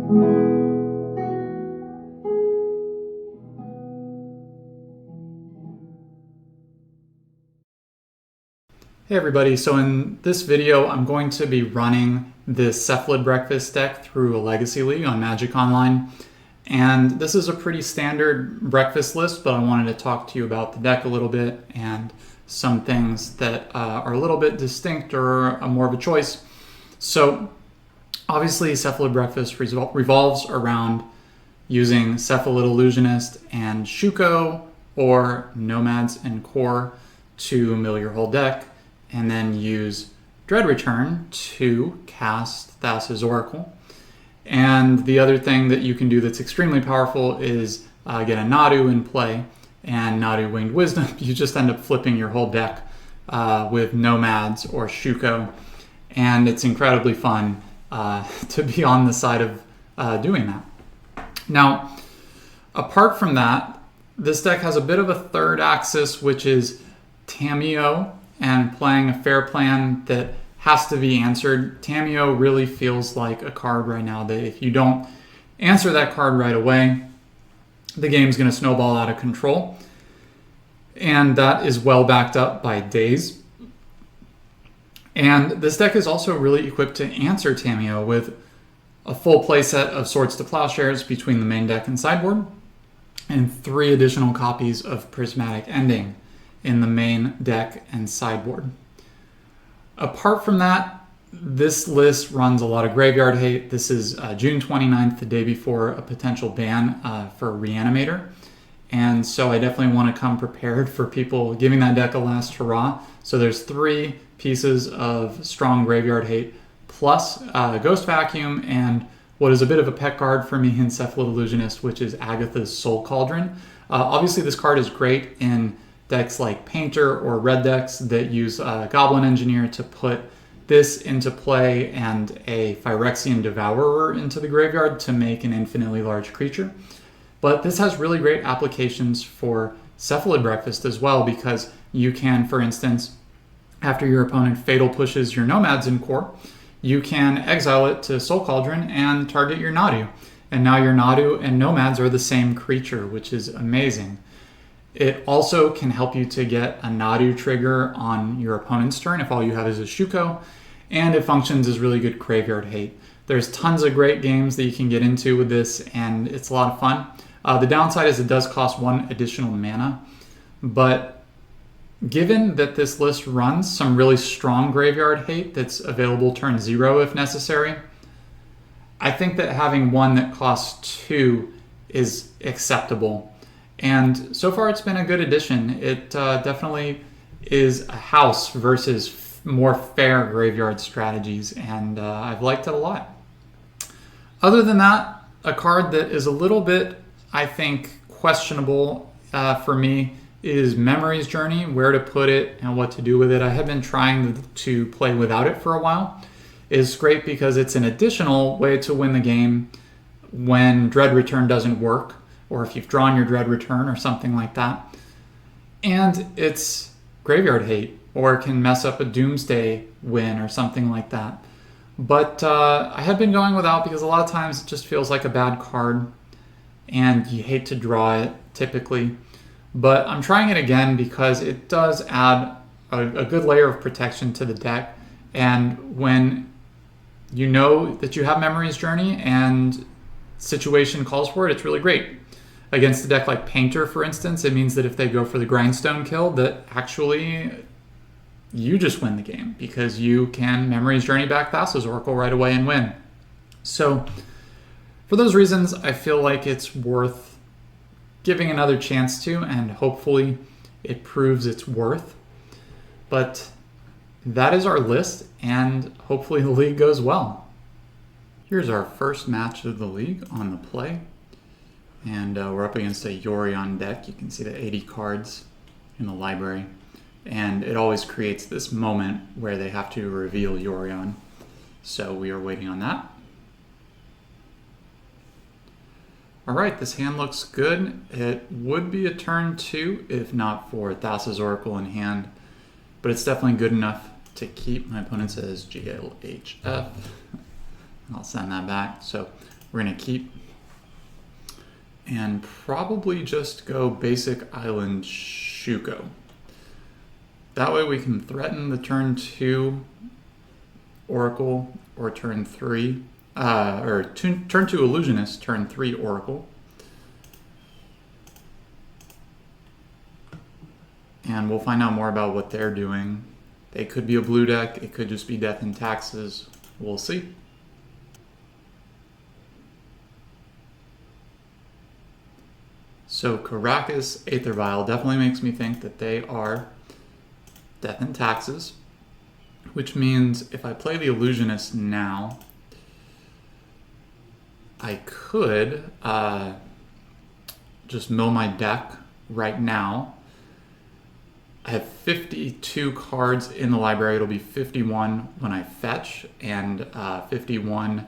Hey everybody, so in this video I'm going to be running this Cephalid Breakfast deck through a Legacy League on Magic Online. And this is a pretty standard breakfast list, but I wanted to talk to you about the deck a little bit and some things that are a little bit distinct or more of a choice. So obviously Cephalid Breakfast revolves around using Cephalid Illusionist and Shuko or Nomads and Core to mill your whole deck, and then use Dread Return to cast Thassa's Oracle. And the other thing that you can do that's extremely powerful is get a Nadu in play, and Nadu Winged Wisdom. You just end up flipping your whole deck with Nomads or Shuko, and it's incredibly fun to be on the side of doing that. Now, apart from that, this deck has a bit of a third axis, which is Tamiyo and playing a fair plan that has to be answered. Tamiyo really feels like a card right now that if you don't answer that card right away, the game's going to snowball out of control. And that is well backed up by Daze. And this deck is also really equipped to answer Tamiyo with a full playset of Swords to Plowshares between the main deck and sideboard, and 3 additional copies of Prismatic Ending in the main deck and sideboard. Apart from that, this list runs a lot of graveyard hate. This is June 29th, the day before a potential ban for Reanimator. And so I definitely want to come prepared for people giving that deck a last hurrah. So there's 3 pieces of strong graveyard hate, plus Ghost Vacuum, and what is a bit of a pet card for me in Cephalid Illusionist, which is Agatha's Soul Cauldron. Obviously this card is great in decks like Painter or red decks that use Goblin Engineer to put this into play and a Phyrexian Devourer into the graveyard to make an infinitely large creature. But this has really great applications for Cephalid Breakfast as well, because you can, for instance, after your opponent fatal pushes your Nomads in Core, you can exile it to Soul Cauldron and target your Nadu. And now your Nadu and Nomads are the same creature, which is amazing. It also can help you to get a Nadu trigger on your opponent's turn if all you have is a Shuko, and it functions as really good graveyard hate. There's tons of great games that you can get into with this, and it's a lot of fun. The downside is it does cost 1 additional mana, but given that this list runs some really strong graveyard hate that's available turn 0 if necessary, I think that having one that costs 2 is acceptable. And so far it's been a good addition. It definitely is a house versus more fair graveyard strategies, and I've liked it a lot. Other than that, a card that is a little bit, I think, questionable for me is Memory's Journey, where to put it and what to do with it. I have been trying to play without it for a while. It's great because it's an additional way to win the game when Dread Return doesn't work, or if you've drawn your Dread Return or something like that. And it's graveyard hate, or it can mess up a Doomsday win or something like that. But I have been going without because a lot of times it just feels like a bad card, and you hate to draw it typically. But I'm trying it again because it does add a good layer of protection to the deck. And when you know that you have Memory's Journey and situation calls for it, it's really great. Against a deck like Painter, for instance, it means that if they go for the grindstone kill, that actually you just win the game because you can Memory's Journey back Thassa's Oracle right away and win. So for those reasons, I feel like it's worth giving another chance to, and hopefully it proves its worth. But that is our list, and hopefully the league goes well. Here's our first match of the league on the play. And we're up against a Yorion deck. You can see the 80 cards in the library. And it always creates this moment where they have to reveal Yorion. So we are waiting on that. Alright, this hand looks good. It would be a turn 2 if not for Thassa's Oracle in hand. But it's definitely good enough to keep. My opponent says GLHF. I'll send that back. So We're going to keep. And probably just go basic island Shuko. That way we can threaten the turn 2 Oracle or turn 3, turn 2 Illusionist, turn 3 Oracle. And we'll find out more about what they're doing. They could be a blue deck, it could just be Death and Taxes. We'll see. So Caracas Aether Vial definitely makes me think that they are Death and Taxes, which means if I play the Illusionist now, I could just mill my deck right now. I have 52 cards in the library. It'll be 51 when I fetch, and 51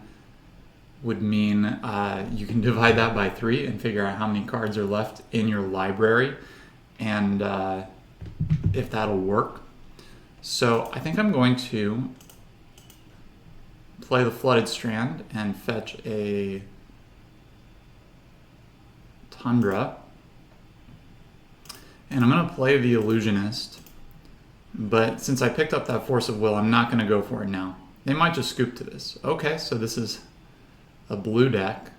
would mean you can divide that by 3 and figure out how many cards are left in your library, and if that'll work. So I think I'm going to play the Flooded Strand and fetch a Tundra. And I'm going to play the Illusionist, but since I picked up that Force of Will, I'm not going to go for it now. They might just scoop to this. Okay, so this is a blue deck.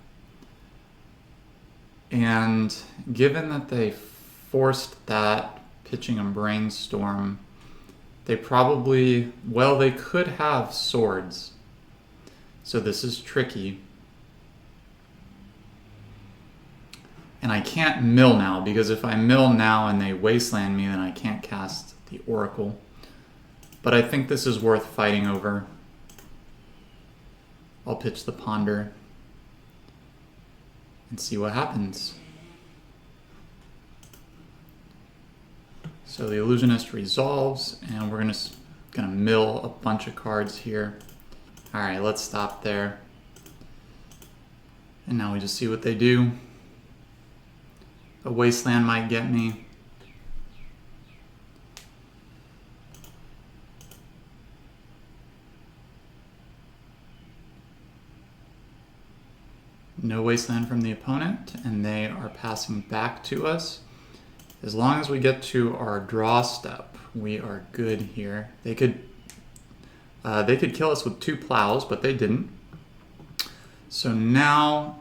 And given that they forced that pitching a Brainstorm, they probably, well, they could have swords. So this is tricky. And I can't mill now, because if I mill now and they wasteland me, then I can't cast the Oracle. But I think this is worth fighting over. I'll pitch the Ponder and see what happens. So the Illusionist resolves, and we're gonna mill a bunch of cards here. All right, let's stop there. And now we just see what they do. A Wasteland might get me. No Wasteland from the opponent, and they are passing back to us. As long as we get to our draw step, we are good here. They could kill us with 2 plows, but they didn't. So now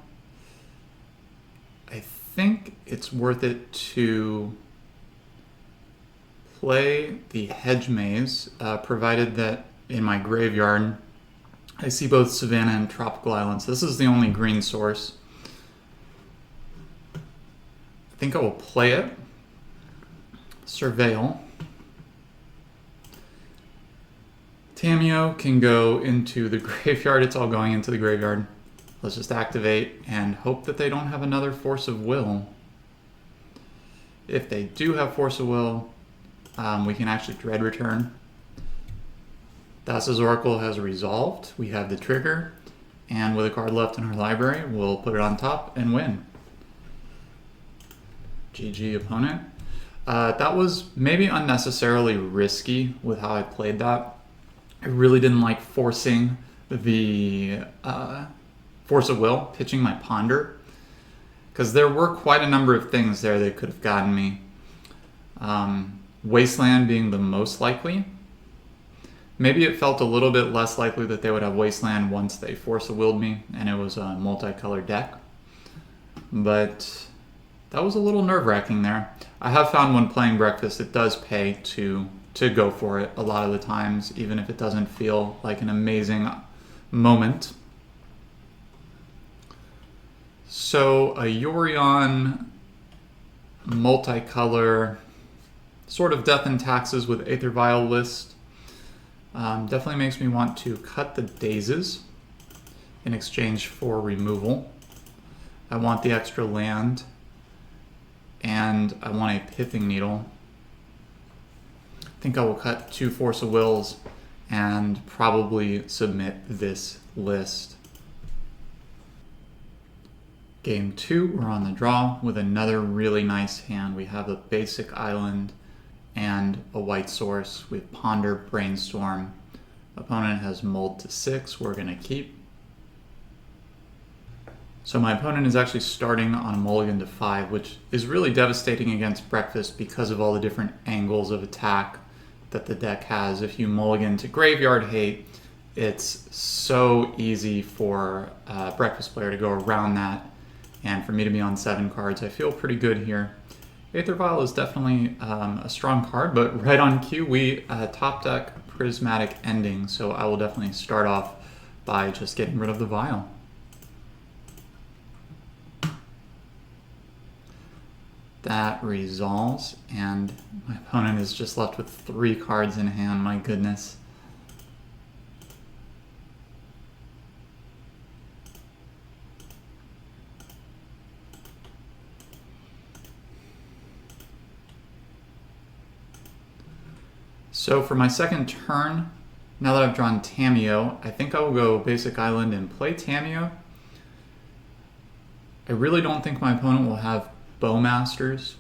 I think it's worth it to play the Hedge Maze, provided that in my graveyard I see both Savannah and Tropical Islands. This is the only green source. I think I will play it. Surveil. Tamiyo can go into the graveyard. It's all going into the graveyard. Let's just activate and hope that they don't have another Force of Will. If they do have Force of Will, we can actually Dread Return. Thassa's Oracle has resolved. We have the trigger, and with a card left in our library, we'll put it on top and win. GG opponent. That was maybe unnecessarily risky with how I played that. I really didn't like forcing the Force of Will, pitching my Ponder, because there were quite a number of things there that could have gotten me. Wasteland being the most likely. Maybe it felt a little bit less likely that they would have Wasteland once they Force of Willed me and it was a multicolored deck. But that was a little nerve-wracking there. I have found when playing Breakfast, it does pay to go for it a lot of the times, even if it doesn't feel like an amazing moment. So a Yorion multicolor sort of Death and Taxes with Aether Vial list definitely makes me want to cut the Dazes in exchange for removal. I want the extra land, and I want a Pithing Needle. I think I will cut 2 Force of Wills and probably submit this list. Game 2, we're on the draw with another really nice hand. We have a basic island and a white source with Ponder, Brainstorm. Opponent has mulled to 6. We're going to keep. So my opponent is actually starting on a mulligan to 5, which is really devastating against Breakfast because of all the different angles of attack that the deck has. If you mulligan to Graveyard Hate, it's so easy for a Breakfast player to go around that, and for me to be on 7 cards, I feel pretty good here. Aether Vial is definitely a strong card, but right on cue, we top deck Prismatic Ending, so I will definitely start off by just getting rid of the Vial. That resolves, and my opponent is just left with 3 cards in hand, my goodness. So for my second turn, now that I've drawn Tamiyo, I think I will go Basic Island and play Tamiyo. I really don't think my opponent will have Bowmasters,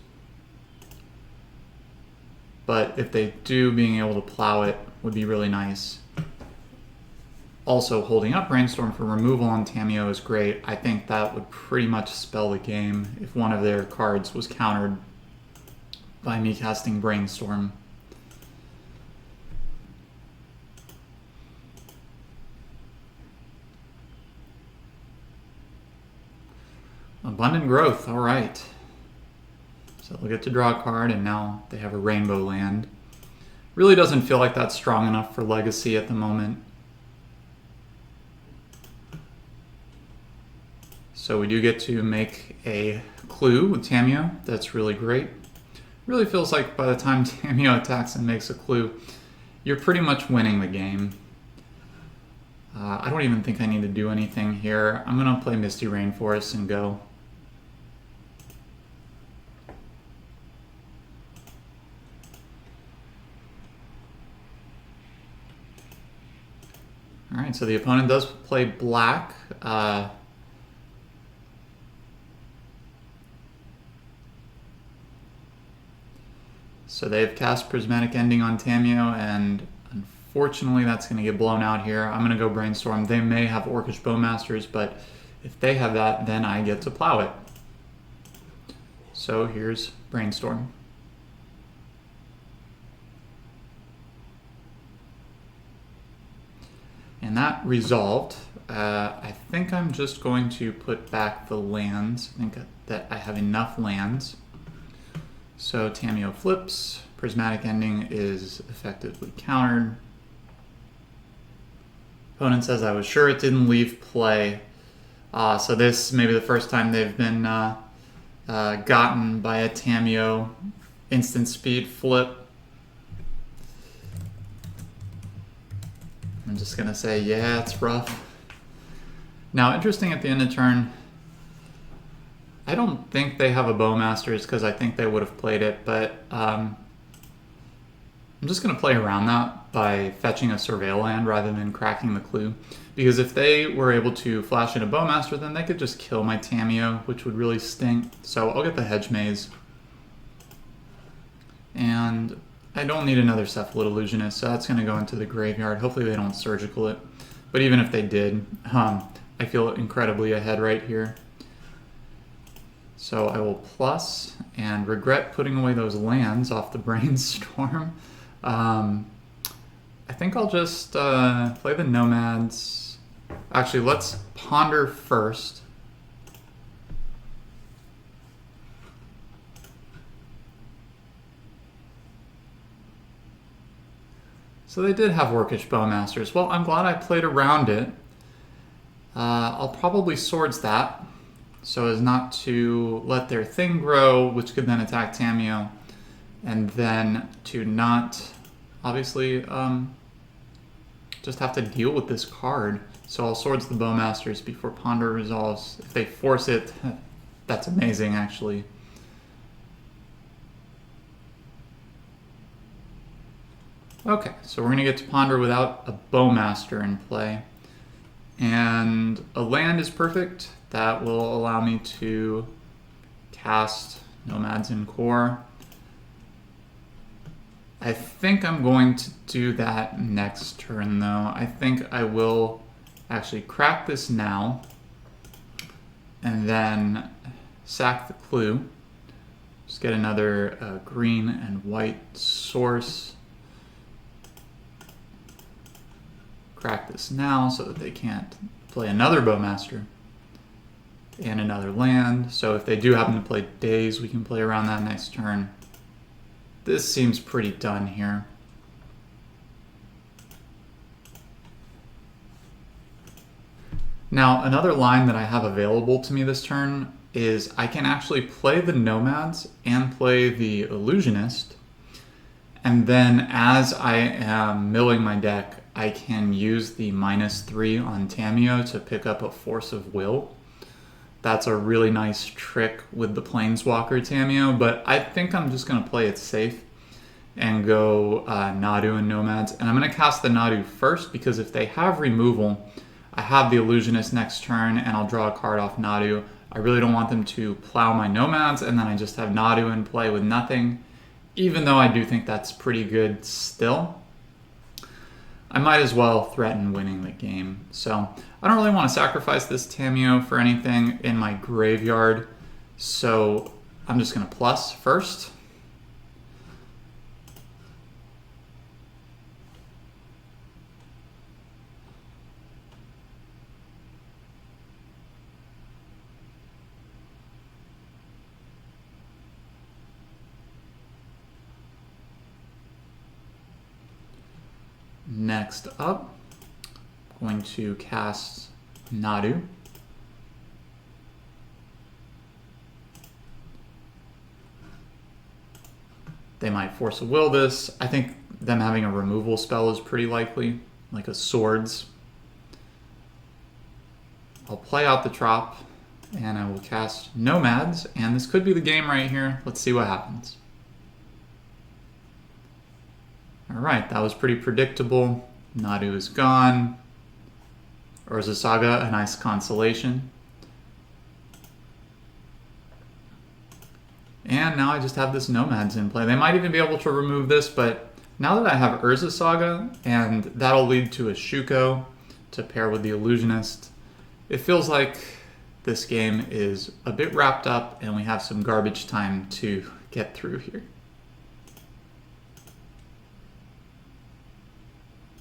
but if they do, being able to plow it would be really nice. Also, holding up Brainstorm for removal on Tamiyo is great. I think that would pretty much spell the game if one of their cards was countered by me casting Brainstorm. Abundant Growth, all right. So they'll get to draw a card, and now they have a Rainbow Land. Really doesn't feel like that's strong enough for Legacy at the moment. So we do get to make a clue with Tamiyo. That's really great. Really feels like by the time Tamiyo attacks and makes a clue, you're pretty much winning the game. I don't even think I need to do anything here. I'm going to play Misty Rainforest and go. Alright, so the opponent does play black. So they've cast Prismatic Ending on Tamiyo, and unfortunately that's going to get blown out here. I'm going to go Brainstorm. They may have Orcish Bowmasters, but if they have that, then I get to plow it. So here's Brainstorm. And that resolved. I think I'm just going to put back the lands. I think that I have enough lands. So Tamiyo flips. Prismatic Ending is effectively countered. Opponent says I was sure it didn't leave play. So this may be the first time they've been gotten by a Tamiyo instant speed flip. I'm just going to say, yeah, it's rough. Now, interesting at the end of turn, I don't think they have a Bowmasters because I think they would have played it, but I'm just going to play around that by fetching a Surveil land rather than cracking the clue. Because if they were able to flash in a Bowmaster, then they could just kill my Tamiyo, which would really stink. So I'll get the Hedge Maze. And I don't need another Cephalid Illusionist, so that's going to go into the graveyard. Hopefully they don't Surgical it. But even if they did, I feel incredibly ahead right here. So I will plus and regret putting away those lands off the Brainstorm. I think I'll just play the Nomads. Actually, let's Ponder first. So they did have Orcish Bowmasters. Well, I'm glad I played around it. I'll probably Swords that, so as not to let their thing grow, which could then attack Tamiyo, and then to not, obviously, just have to deal with this card. So I'll Swords the Bowmasters before Ponder resolves. If they force it, that's amazing, actually. Okay, so we're going to get to Ponder without a Bowmaster in play. And a land is perfect. That will allow me to cast Nomads in Core. I think I'm going to do that next turn, though. I think I will actually crack this now. and then sack the clue. Just get another green and white source. Crack this now so that they can't play another Bowmaster and another land. So if they do happen to play Daze, we can play around that next turn. This seems pretty done here. Now, another line that I have available to me this turn is I can actually play the Nomads and play the Illusionist, and then as I am milling my deck, I can use the -3 on Tamiyo to pick up a Force of Will. That's a really nice trick with the Planeswalker Tamiyo, but I think I'm just going to play it safe and go Nadu and Nomads. And I'm going to cast the Nadu first because if they have removal, I have the Illusionist next turn and I'll draw a card off Nadu. I really don't want them to plow my Nomads and then I just have Nadu in play with nothing, even though I do think that's pretty good still. I might as well threaten winning the game. So I don't really want to sacrifice this Tamiyo for anything in my graveyard. So I'm just going to plus first. Next up, I'm going to cast Nadu. They might Force of Will this. I think them having a removal spell is pretty likely, like a Swords. I'll play out the Trop, and I will cast Nomads, and this could be the game right here. Let's see what happens. Alright, that was pretty predictable. Nadu is gone. Urza Saga, a nice consolation. And now I just have this Nomads in play. They might even be able to remove this, but now that I have Urza Saga, and that'll lead to a Shuko to pair with the Illusionist, it feels like this game is a bit wrapped up and we have some garbage time to get through here.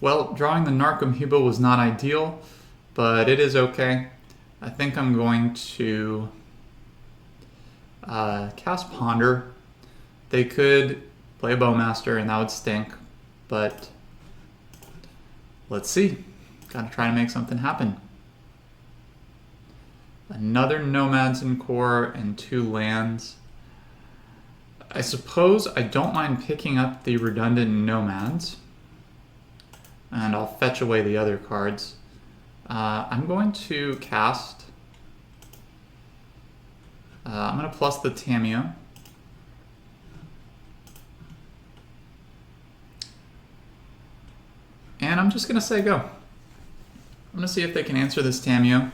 Well, drawing the Narcomoeba was not ideal, but it is okay. I think I'm going to cast Ponder. They could play a Bowmaster and that would stink, but let's see. Gotta try to make something happen. Another Nomads in core and 2 lands. I suppose I don't mind picking up the redundant Nomads. And I'll fetch away the other cards. I'm going to cast... I'm going to plus the Tamiyo. And I'm just going to say go. I'm going to see if they can answer this Tamiyo.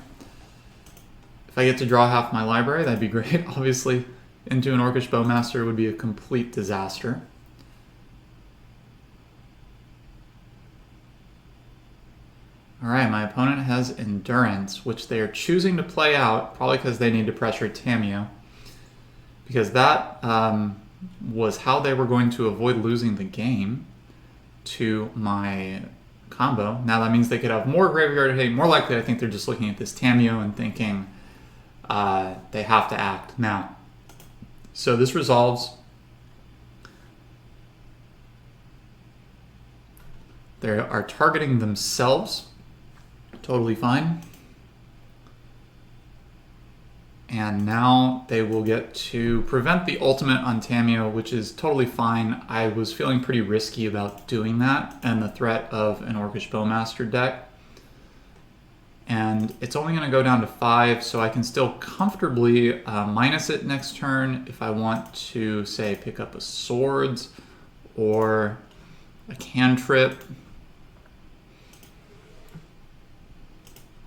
If I get to draw half my library, that'd be great. Obviously, into an Orcish Bowmaster would be a complete disaster. Alright, my opponent has Endurance, which they are choosing to play out, probably because they need to pressure Tamiyo. Because that was how they were going to avoid losing the game to my combo. Now that means they could have more graveyard hate. More likely, I think they're just looking at this Tamiyo and thinking they have to act now. So this resolves. They are targeting themselves. Totally fine. And now they will get to prevent the ultimate on Tamiyo, which is totally fine. I was feeling pretty risky about doing that and the threat of an Orcish Bowmaster deck. And it's only going to go down to 5, so I can still comfortably minus it next turn if I want to, say, pick up a Swords or a Cantrip.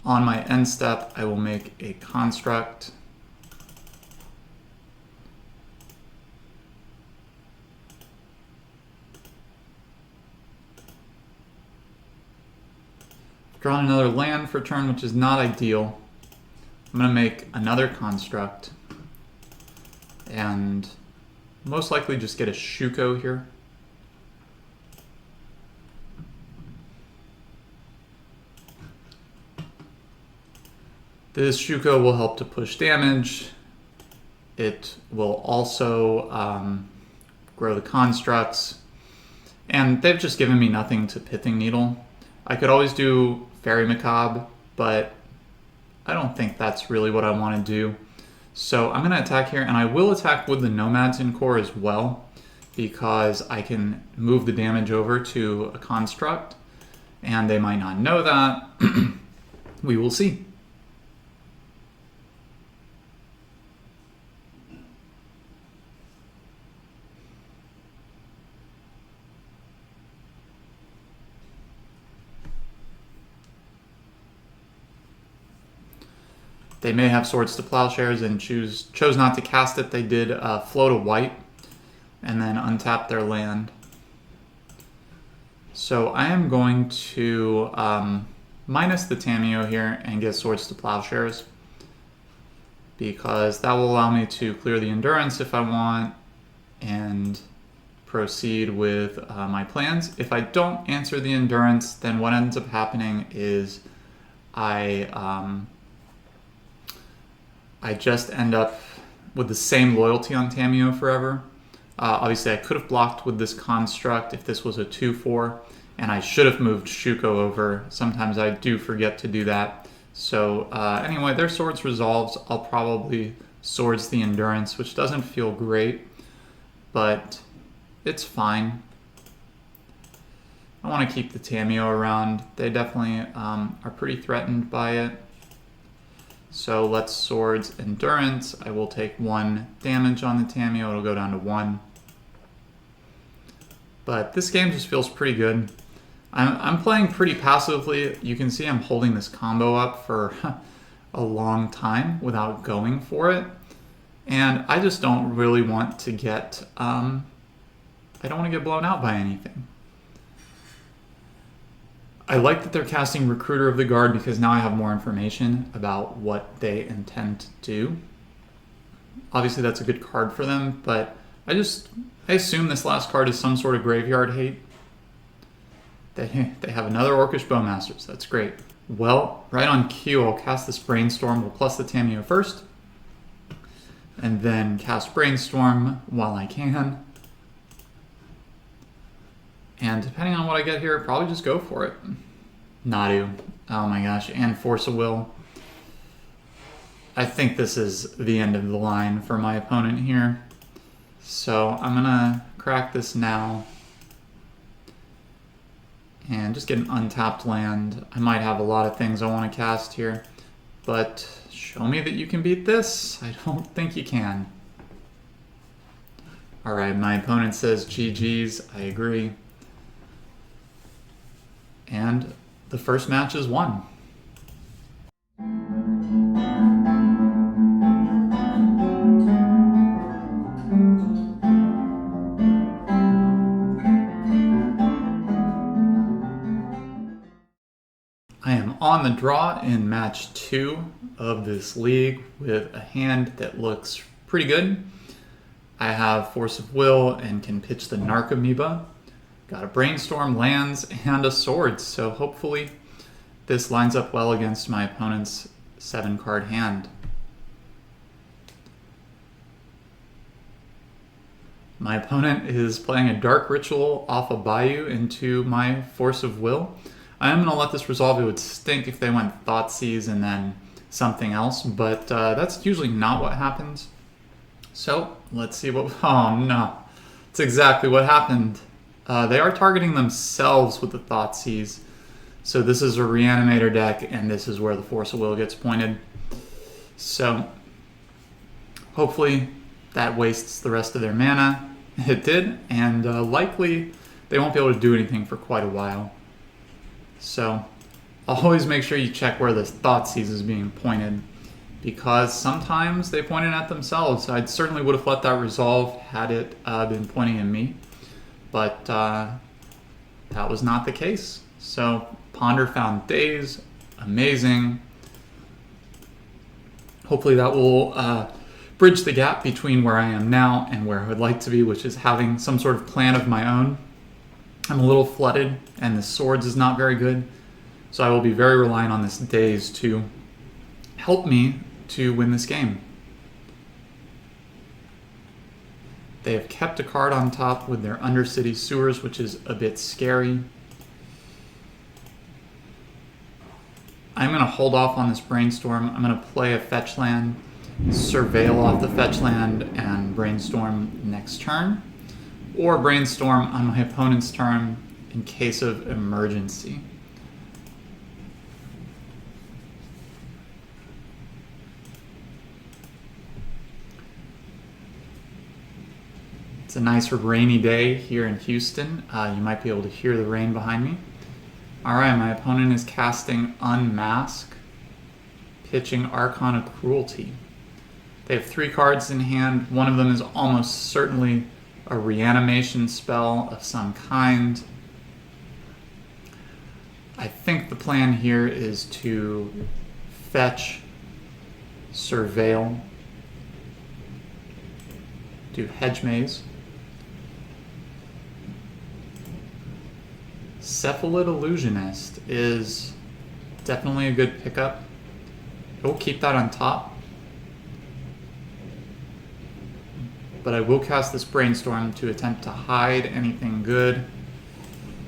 On my end step, I will make a Construct. Drawn another land for turn, which is not ideal. I'm I'm going to make another construct and most likely just get a Shuko here. This Shuko will help to push damage. It will also grow the constructs. And they've just given me nothing to Pithing Needle. I could always do Fairy Macabre, but I don't think that's really what I want to do. So I'm going to attack here, and I will attack with the Nomads in core as well, because I can move the damage over to a construct, and they might not know that. We will see. They may have Swords to Plowshares and chose not to cast it. They did float a white and then untap their land. So I am going to minus the Tamiyo here and get Swords to Plowshares, because that will allow me to clear the Endurance if I want and proceed with my plans. If I don't answer the Endurance, then what ends up happening is I just end up with the same loyalty on Tamiyo forever. Obviously, I could have blocked with this construct if this was a 2-4, and I should have moved Shuko over. Sometimes I do forget to do that. So anyway, their Swords resolves. I'll probably Swords the Endurance, which doesn't feel great, but it's fine. I want to keep the Tamiyo around. They definitely are pretty threatened by it. So let's Swords Endurance. I will take 1 damage on the Tamiyo. It'll go down to 1. But this game just feels pretty good. I'm playing pretty passively. You can see I'm holding this combo up for a long time without going for it. And I just don't really want to get... I don't want to get blown out by anything. I like that they're casting Recruiter of the Guard, because now I have more information about what they intend to do. Obviously that's a good card for them, but I assume this last card is some sort of graveyard hate. They have another Orcish Bowmasters. That's great. Well, right on cue, I'll cast this Brainstorm. We'll plus the Tamiyo first, and then cast Brainstorm while I can. And depending on what I get here, probably just go for it. Nadu. Oh my gosh. And Force of Will. I think this is the end of the line for my opponent here. So I'm going to crack this now. And just get an untapped land. I might have a lot of things I want to cast here. But show me that you can beat this. I don't think you can. Alright, my opponent says GG's. I agree. And the first match is won. I am on the draw in match 2 of this league with a hand that looks pretty good. I have Force of Will and can pitch the Narc Amoeba. Got a Brainstorm, lands, and a Swords, so hopefully this lines up well against my opponent's 7-card hand. My opponent is playing a Dark Ritual off a Bayou into my Force of Will. I am going to let this resolve. It would stink if they went Thoughtseize and then something else, but that's usually not what happens. So let's see what... Oh no, it's exactly what happened. They are targeting themselves with the Thoughtseize. So this is a Reanimator deck, and this is where the Force of Will gets pointed. So hopefully that wastes the rest of their mana. It did, and likely they won't be able to do anything for quite a while. So always make sure you check where this Thoughtseize is being pointed, because sometimes they point it at themselves. I certainly would have let that resolve had it been pointing at me. But that was not the case. So Ponder found Daze, amazing. Hopefully that will bridge the gap between where I am now and where I would like to be, which is having some sort of plan of my own. I'm a little flooded, and the swords is not very good, so I will be very reliant on this daze to help me to win this game. They have kept a card on top with their Undercity Sewers, which is a bit scary. I'm going to hold off on this Brainstorm. I'm going to play a fetch land, surveil off the fetch land, and Brainstorm next turn. Or Brainstorm on my opponent's turn in case of emergency. It's a nice rainy day here in Houston. You might be able to hear the rain behind me. Alright, my opponent is casting Unmask, pitching Archon of Cruelty. They have 3 cards in hand. One of them is almost certainly a reanimation spell of some kind. I think the plan here is to fetch, surveil, do Hedge Maze. Cephalid Illusionist is definitely a good pickup. I will keep that on top. But I will cast this Brainstorm to attempt to hide anything good,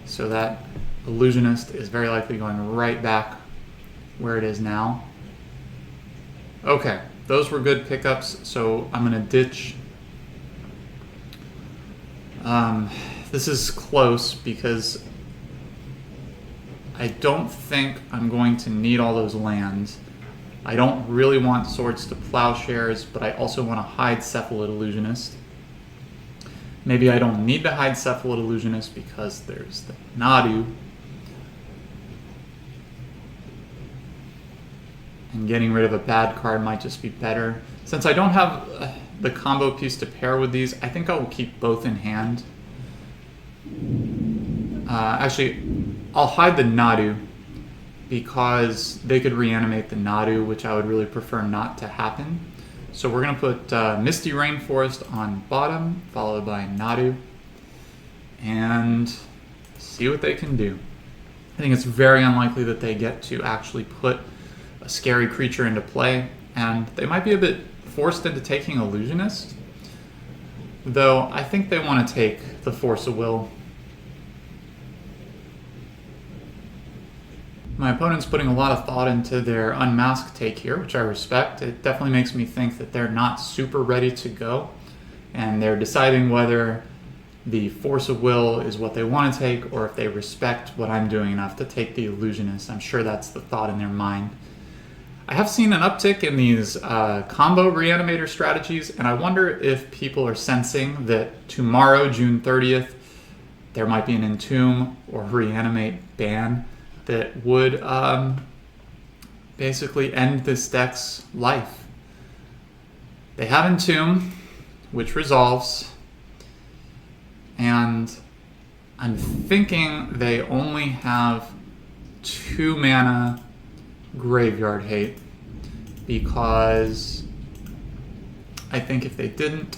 so that Illusionist is very likely going right back where it is now. Okay, those were good pickups, so I'm going to ditch. This is close because I don't think I'm going to need all those lands. I don't really want Swords to Plowshares, but I also want to hide Cephalid Illusionist. Maybe I don't need to hide Cephalid Illusionist because there's the Nadu. And getting rid of a bad card might just be better. Since I don't have the combo piece to pair with these, I think I will keep both in hand. Actually, I'll hide the Nadu because they could reanimate the Nadu, which I would really prefer not to happen. So we're going to put Misty Rainforest on bottom, followed by Nadu, and see what they can do. I think it's very unlikely that they get to actually put a scary creature into play, and they might be a bit forced into taking Illusionist, though I think they want to take the Force of Will. My opponent's putting a lot of thought into their Unmasked take here, which I respect. It definitely makes me think that they're not super ready to go, and they're deciding whether the Force of Will is what they want to take, or if they respect what I'm doing enough to take the Illusionist. I'm sure that's the thought in their mind. I have seen an uptick in these combo Reanimator strategies, and I wonder if people are sensing that tomorrow, June 30th, there might be an Entomb or Reanimate ban that would basically end this deck's life. They have Entomb, which resolves, and I'm thinking they only have 2 mana Graveyard Hate, because I think if they didn't,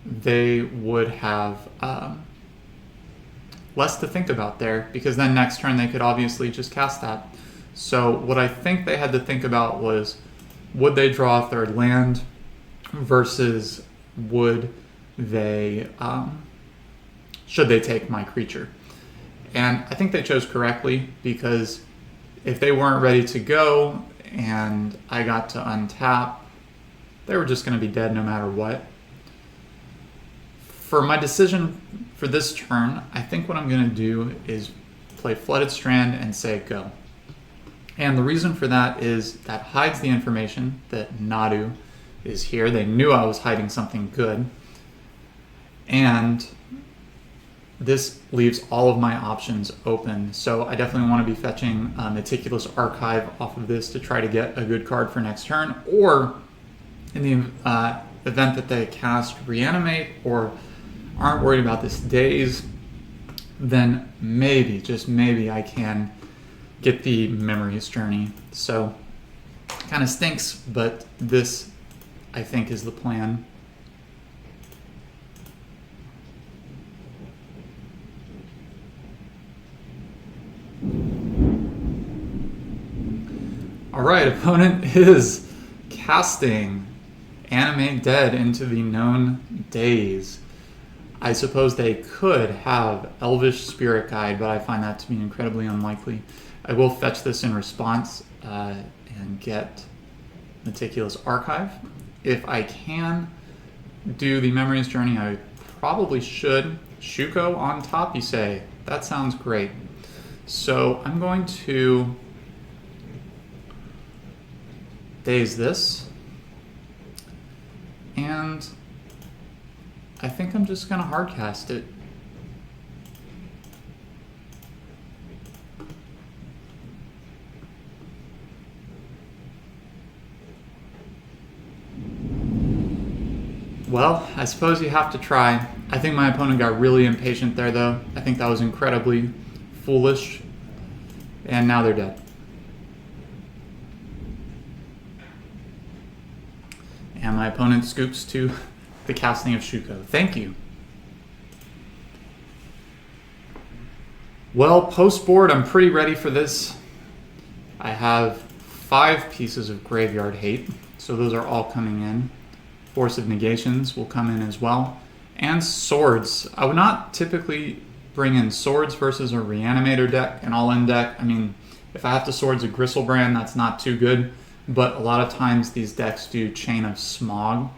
they would have less to think about there, because then next turn they could obviously just cast that. So what I think they had to think about was, would they draw a 3rd land versus would they should they take my creature? And I think they chose correctly, because if they weren't ready to go and I got to untap, they were just going to be dead no matter what. For my decision for this turn, I think what I'm going to do is play Flooded Strand and say go. And the reason for that is that hides the information that Nadu is here. They knew I was hiding something good. And this leaves all of my options open. So I definitely want to be fetching Meticulous Archive off of this to try to get a good card for next turn. Or in the event that they cast Reanimate or aren't worried about this daze, then maybe, just maybe, I can get the Memories Journey. So Kind of stinks, but this, I think, is the plan. Alright, opponent is casting Animate Dead into the known days. I suppose they could have Elvish Spirit Guide, but I find that to be incredibly unlikely. I will fetch this in response and get Meticulous Archive. If I can do the Memories Journey, I probably should. Shuko on top, you say? That sounds great. So I'm going to daze this, and I think I'm just going to hardcast it. Well, I suppose you have to try. I think my opponent got really impatient there, though. I think that was incredibly foolish, and now they're dead. And my opponent scoops to the casting of Shuko. Thank you. Well, post-board, I'm pretty ready for this. I have 5 pieces of Graveyard Hate, so those are all coming in. Force of Negations will come in as well. And Swords. I would not typically bring in Swords versus a Reanimator deck, an all-in deck. I mean, if I have to Swords a Gristlebrand, that's not too good. But a lot of times these decks do Chain of Smog.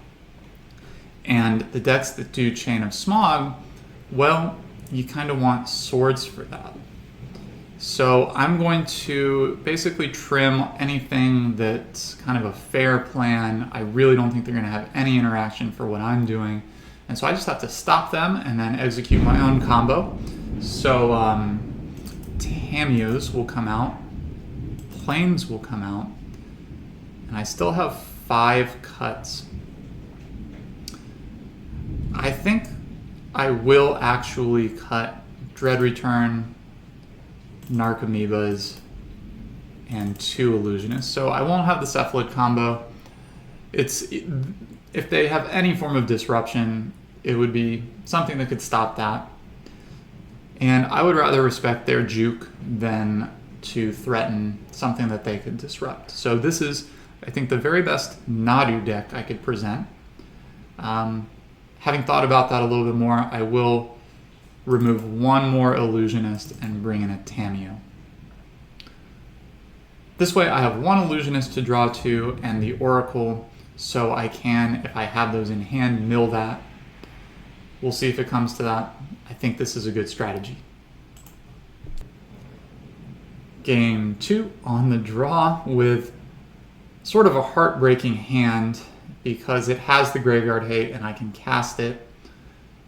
And the decks that do Chain of Smog, well, you kind of want Swords for that. So I'm going to basically trim anything that's kind of a fair plan. I really don't think they're going to have any interaction for what I'm doing. And so I just have to stop them and then execute my own combo. So Tamios will come out. Plains will come out. And I still have 5 cuts. I think I will actually cut Dread Return, Narcomoebas, and 2 Illusionists. So I won't have the Cephalid combo. If they have any form of disruption, it would be something that could stop that. And I would rather respect their juke than to threaten something that they could disrupt. So this is, I think, the very best Nadu deck I could present. Having thought about that a little bit more, I will remove 1 more Illusionist and bring in a Tamiyo. This way I have 1 Illusionist to draw to and the Oracle, so I can, if I have those in hand, mill that. We'll see if it comes to that. I think this is a good strategy. Game 2 on the draw with sort of a heartbreaking hand because it has the Graveyard Hate and I can cast it.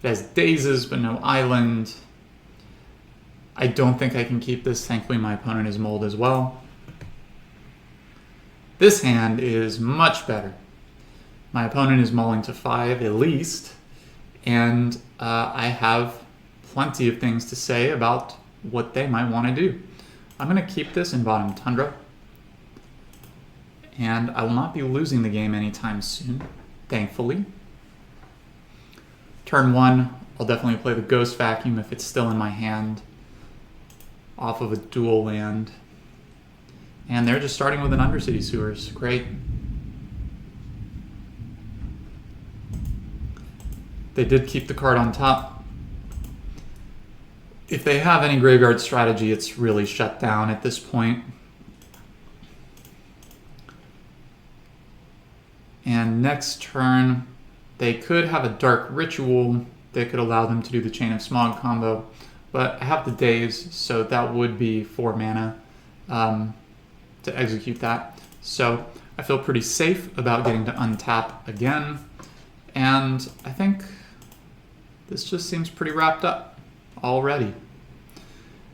It has Dazes but no Island. I don't think I can keep this. Thankfully my opponent is mulled as well. This hand is much better. My opponent is mulling to 5 at least, and I have plenty of things to say about what they might want to do. I'm going to keep this in bottom Tundra, and I will not be losing the game anytime soon, thankfully. Turn 1, I'll definitely play the Ghost Vacuum if it's still in my hand, off of a dual land. And they're just starting with an Undercity Sewers. Great. They did keep the card on top. If they have any graveyard strategy, it's really shut down at this point. And next turn, they could have a Dark Ritual that could allow them to do the Chain of Smog combo. But I have the Daze, so that would be 4 mana to execute that. So I feel pretty safe about getting to untap again. And I think this just seems pretty wrapped up already.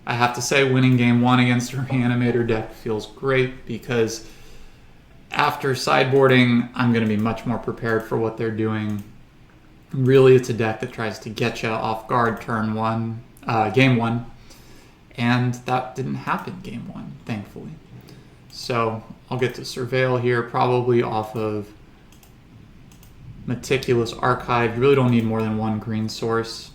I have to say, winning game 1 against a Reanimator deck feels great because after sideboarding, I'm going to be much more prepared for what they're doing. Really, it's a deck that tries to get you off guard game 1, and that didn't happen game 1, thankfully. So I'll get to Surveil here, probably off of Meticulous Archive. You really don't need more than one green source.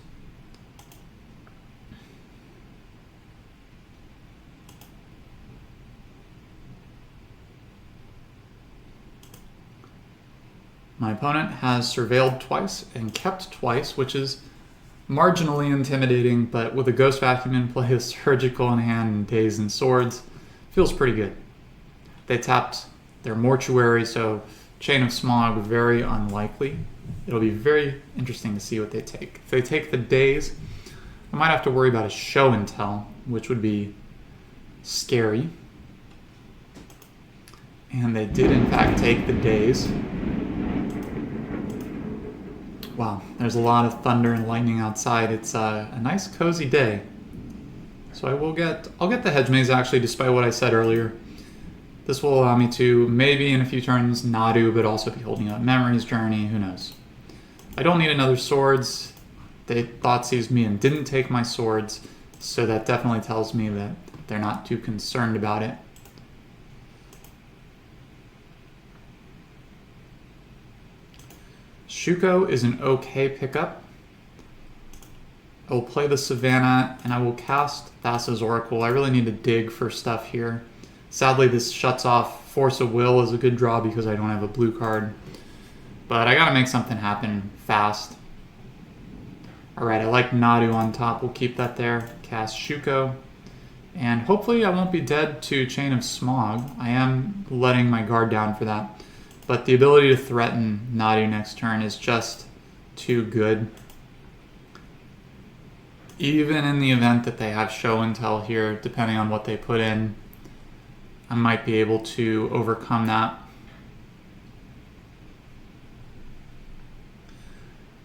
My opponent has surveilled twice and kept twice, which is marginally intimidating, but with a Ghost Vacuum in play, a Surgical in hand, and Days and Swords, feels pretty good. They tapped their Mortuary, so Chain of Smog, very unlikely. It'll be very interesting to see what they take. If they take the Days, I might have to worry about a Show and Tell, which would be scary. And they did in fact take the Days. Wow, there's a lot of thunder and lightning outside. It's a nice cozy day. So I'll get the Hedge Maze actually, despite what I said earlier. This will allow me to, maybe in a few turns, Nadu, but also be holding up Memory's Journey, who knows. I don't need another Swords. They Thoughtseized me and didn't take my Swords, so that definitely tells me that they're not too concerned about it. Shuko is an okay pickup. I will play the Savannah, and I will cast Thassa's Oracle. I really need to dig for stuff here. Sadly, this shuts off Force of Will is a good draw because I don't have a blue card. But I gotta make something happen fast. Alright, I like Nadu on top. We'll keep that there. Cast Shuko. And hopefully I won't be dead to Chain of Smog. I am letting my guard down for that. But the ability to threaten Nadu next turn is just too good. Even in the event that they have Show and Tell here, depending on what they put in, I might be able to overcome that.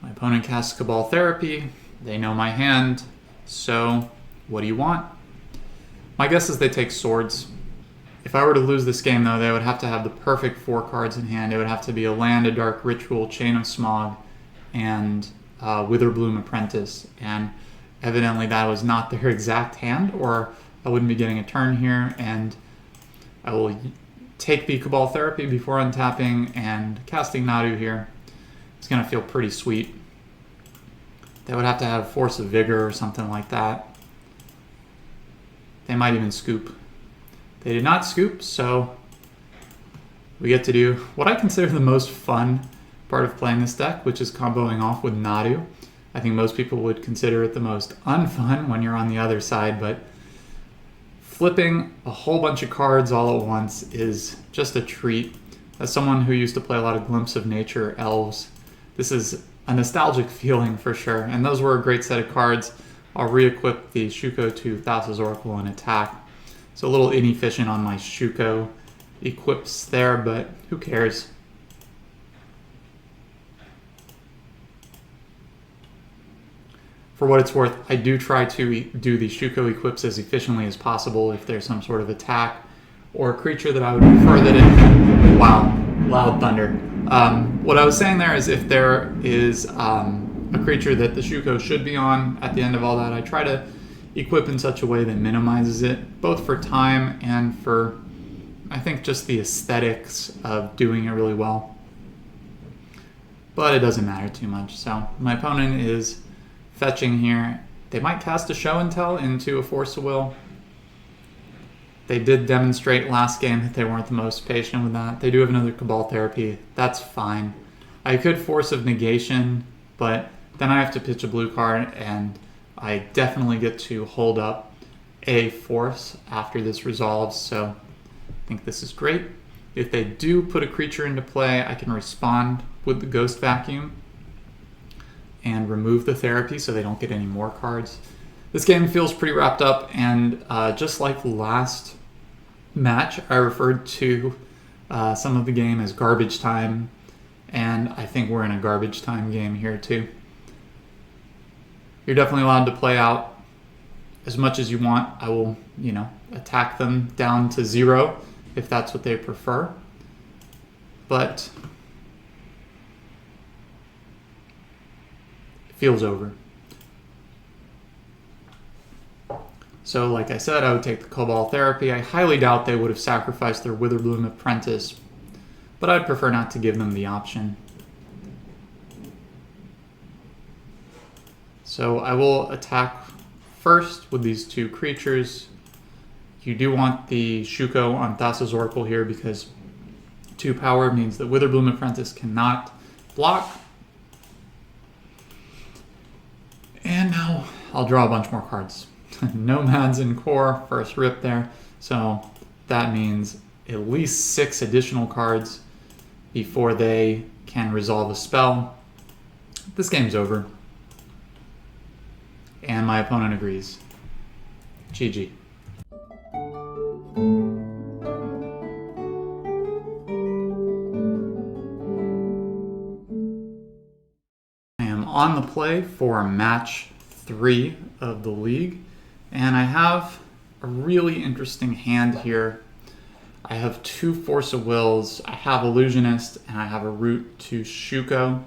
My opponent casts Cabal Therapy. They know my hand. So, what do you want? My guess is they take Swords. If I were to lose this game, though, they would have to have the perfect 4 cards in hand. It would have to be a Land, a Dark Ritual, Chain of Smog, and Witherbloom Apprentice. And evidently that was not their exact hand, or I wouldn't be getting a turn here. And I will take the Cabal Therapy before untapping and casting Nadu here. It's going to feel pretty sweet. They would have to have Force of Vigor or something like that. They might even scoop. They did not scoop, so we get to do what I consider the most fun part of playing this deck, which is comboing off with Nadu. I think most people would consider it the most unfun when you're on the other side, but flipping a whole bunch of cards all at once is just a treat. As someone who used to play a lot of Glimpse of Nature Elves, this is a nostalgic feeling for sure, and those were a great set of cards. I'll re-equip the Shuko to Thassa's Oracle and attack. It's a little inefficient on my Shuko equips there, but who cares? For what it's worth, I do try to do the Shuko equips as efficiently as possible if there's some sort of attack or a creature that I would prefer that it... Wow, loud thunder. What I was saying there is if there is a creature that the Shuko should be on at the end of all that, I try to equip in such a way that minimizes it, both for time and for, I think, just the aesthetics of doing it really well. But it doesn't matter too much. So my opponent is fetching here. They might cast a Show and Tell into a Force of Will. They did demonstrate last game that they weren't the most patient with that. They do have another Cabal Therapy. That's fine. I could Force of Negation, but then I have to pitch a blue card, and I definitely get to hold up a Force after this resolves, so I think this is great. If they do put a creature into play, I can respond with the Ghost Vacuum and remove the Therapy so they don't get any more cards. This game feels pretty wrapped up, and just like last match, I referred to some of the game as garbage time, and I think we're in a garbage time game here too. You're definitely allowed to play out as much as you want. I will, attack them down to 0 if that's what they prefer. But it feels over. So like I said, I would take the Cobalt Therapy. I highly doubt they would have sacrificed their Witherbloom Apprentice, but I'd prefer not to give them the option. So I will attack first with these two creatures. You do want the Shuko on Thassa's Oracle here because 2 power means that Witherbloom Apprentice cannot block. And now I'll draw a bunch more cards. Nomads in core, first rip there. So that means at least 6 additional cards before they can resolve a spell. This game's over. And my opponent agrees. GG. I am on the play for match 3 of the league, and I have a really interesting hand here. I have 2 Force of Wills, I have Illusionist, and I have a Root to Shuko.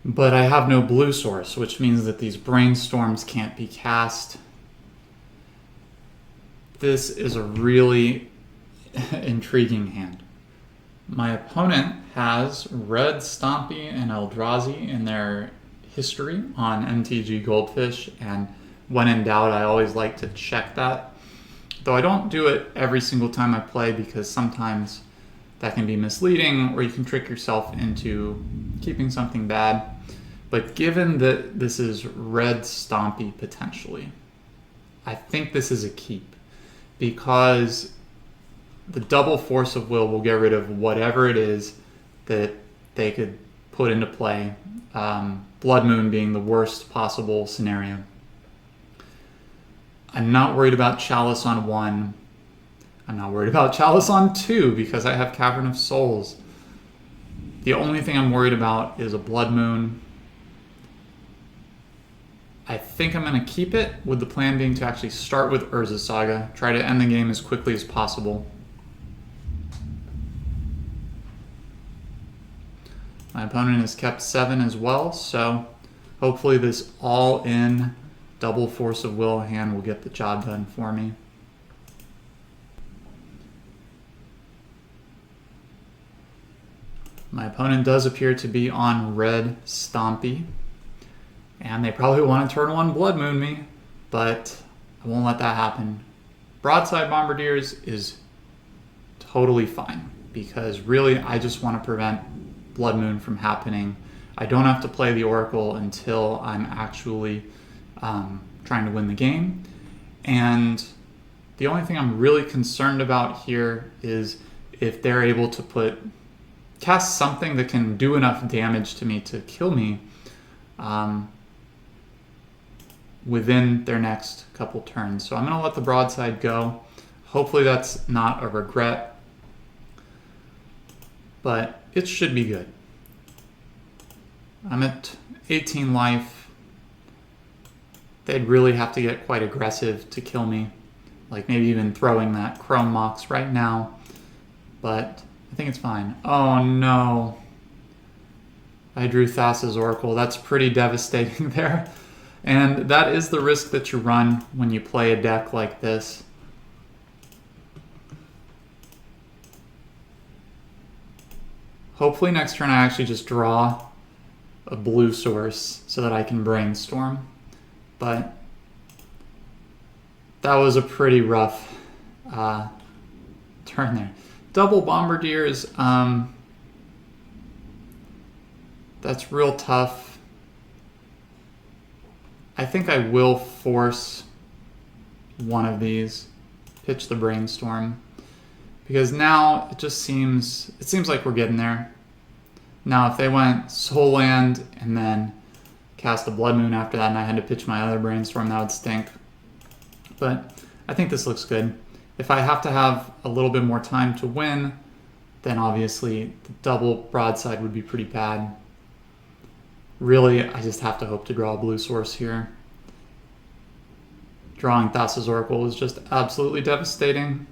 But I have no blue source, which means that these brainstorms can't be cast. This is a really intriguing hand. My opponent has red Stompy and Eldrazi in their history on MTG Goldfish, and when in doubt, I always like to check that. Though I don't do it every single time I play because sometimes that can be misleading or you can trick yourself into keeping something bad. But given that this is red Stompy potentially, I think this is a keep because the double Force of Will get rid of whatever it is that they could put into play. Blood Moon being the worst possible scenario. I'm not worried about Chalice on 1. I'm not worried about Chalice on 2 because I have Cavern of Souls. The only thing I'm worried about is a Blood Moon. I think I'm going to keep it, with the plan being to actually start with Urza Saga, try to end the game as quickly as possible. My opponent has kept 7 as well, so hopefully this all-in double Force of Will hand will get the job done for me. My opponent does appear to be on red Stompy, and they probably want to turn 1 Blood Moon me, but I won't let that happen. Broadside Bombardiers is totally fine, because really I just want to prevent Blood Moon from happening. I don't have to play the Oracle until I'm actually trying to win the game. And the only thing I'm really concerned about here is if they're able to cast something that can do enough damage to me to kill me within their next couple turns. So I'm going to let the broadside go. Hopefully that's not a regret, but it should be good. I'm at 18 life. They'd really have to get quite aggressive to kill me, like maybe even throwing that Chrome Mox right now, but I think it's fine. Oh no. I drew Thassa's Oracle. That's pretty devastating there. And that is the risk that you run when you play a deck like this. Hopefully next turn I actually just draw a blue source so that I can brainstorm. But that was a pretty rough turn there. Double Bombardiers, that's real tough. I think I will force one of these, pitch the Brainstorm, because now it seems like we're getting there. Now if they went Soul Land and then cast a Blood Moon after that and I had to pitch my other Brainstorm, that would stink. But I think this looks good. If I have to have a little bit more time to win, then obviously the double broadside would be pretty bad. Really, I just have to hope to draw a blue source here. Drawing Thassa's Oracle is just absolutely devastating.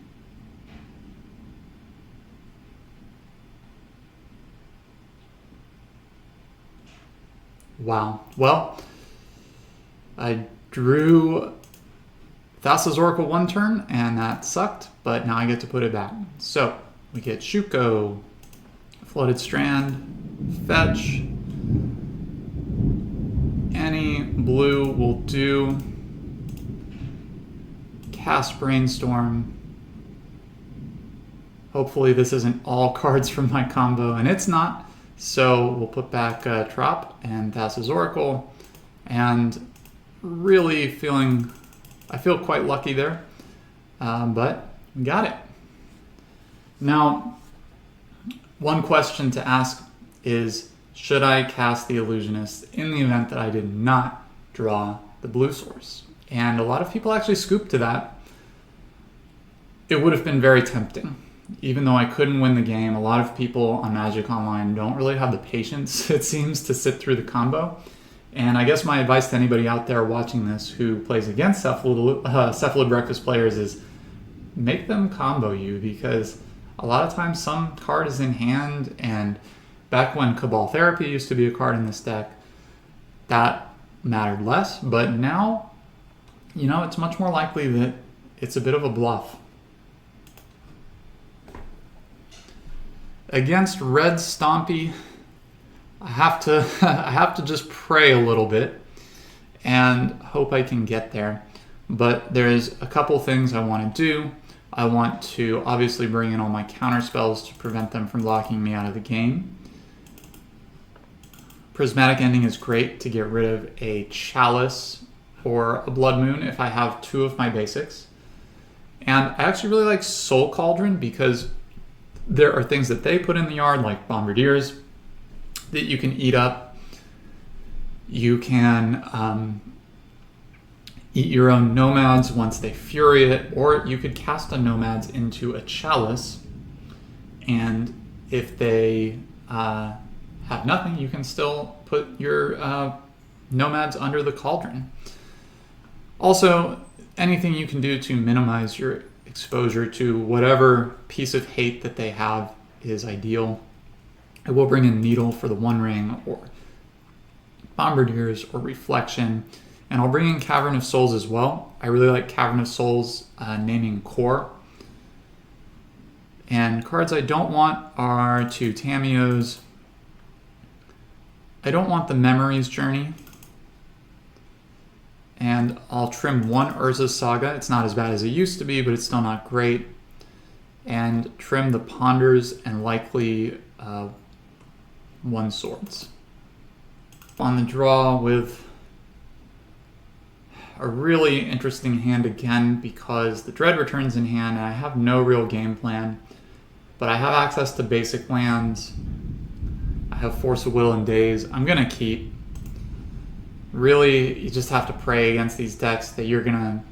Wow. Well, I drew Thassa's Oracle one turn, and that sucked, but now I get to put it back. So we get Shuko, Flooded Strand, fetch. Any blue will do. Cast Brainstorm. Hopefully this isn't all cards from my combo, and it's not. So we'll put back Trop and Thassa's Oracle, and really I feel quite lucky there, but we got it. Now, one question to ask is, should I cast the Illusionist in the event that I did not draw the blue source? And a lot of people actually scooped to that. It would have been very tempting. Even though I couldn't win the game, a lot of people on Magic Online don't really have the patience, it seems, to sit through the combo. And I guess my advice to anybody out there watching this who plays against Cephalid Breakfast players is make them combo you, because a lot of times some card is in hand, and back when Cabal Therapy used to be a card in this deck, that mattered less. But now, you know, it's much more likely that it's a bit of a bluff. Against red Stompy, I have to just pray a little bit and hope I can get there. But there's a couple things I want to do. I want to obviously bring in all my counter spells to prevent them from locking me out of the game. Prismatic Ending is great to get rid of a Chalice or a Blood Moon if I have two of my basics. And I actually really like Soul Cauldron because there are things that they put in the yard, like Bombardiers, that you can eat up. You can eat your own Nomads once they Fury it, or you could cast a Nomads into a Chalice, and if they have nothing, you can still put your Nomads under the Cauldron. Also, anything you can do to minimize your exposure to whatever piece of hate that they have is ideal. I will bring in Needle for the One Ring, or Bombardiers, or Reflection, and I'll bring in Cavern of Souls as well. I really like Cavern of Souls naming Core. And cards I don't want are two Tamios. I don't want the Memories Journey. And I'll trim one Urza's Saga. It's not as bad as it used to be, but it's still not great. And trim the Ponders and likely one Swords. On the draw with a really interesting hand again, because the Dread returns in hand and I have no real game plan, but I have access to basic lands. I have Force of Will and Daze. I'm gonna keep. Really, you just have to pray against these decks that you're gonna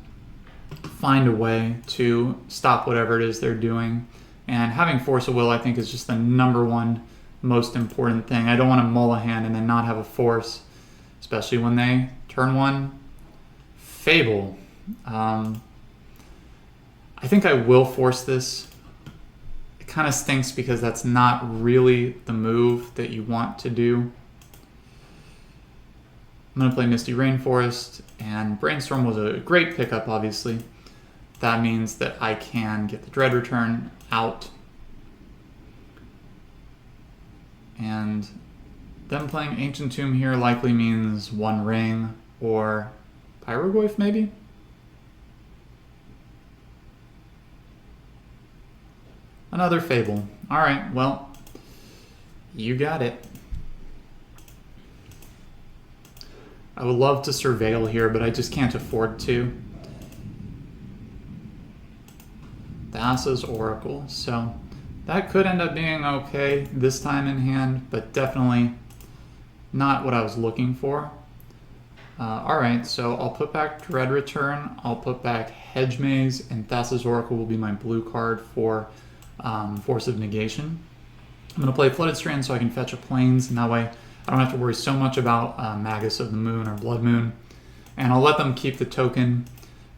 find a way to stop whatever it is they're doing. And having Force of Will, I think, is just the number one most important thing. I don't want to mull a hand and then not have a force, especially when they turn one Fable. I think I will force this. It kind of stinks because that's not really the move that you want to do. I'm going to play Misty Rainforest, and Brainstorm was a great pickup, obviously. That means that I can get the Dread return out. And them playing Ancient Tomb here likely means One Ring or Pyroglyph, maybe? Another Fable. Alright, well, you got it. I would love to Surveil here, but I just can't afford to. Thassa's Oracle, so that could end up being okay this time in hand, but definitely not what I was looking for. Alright, so I'll put back Dread Return, I'll put back Hedge Maze, and Thassa's Oracle will be my blue card for Force of Negation. I'm going to play Flooded Strand so I can fetch a Plains, and that way I don't have to worry so much about Magus of the Moon or Blood Moon. And I'll let them keep the token.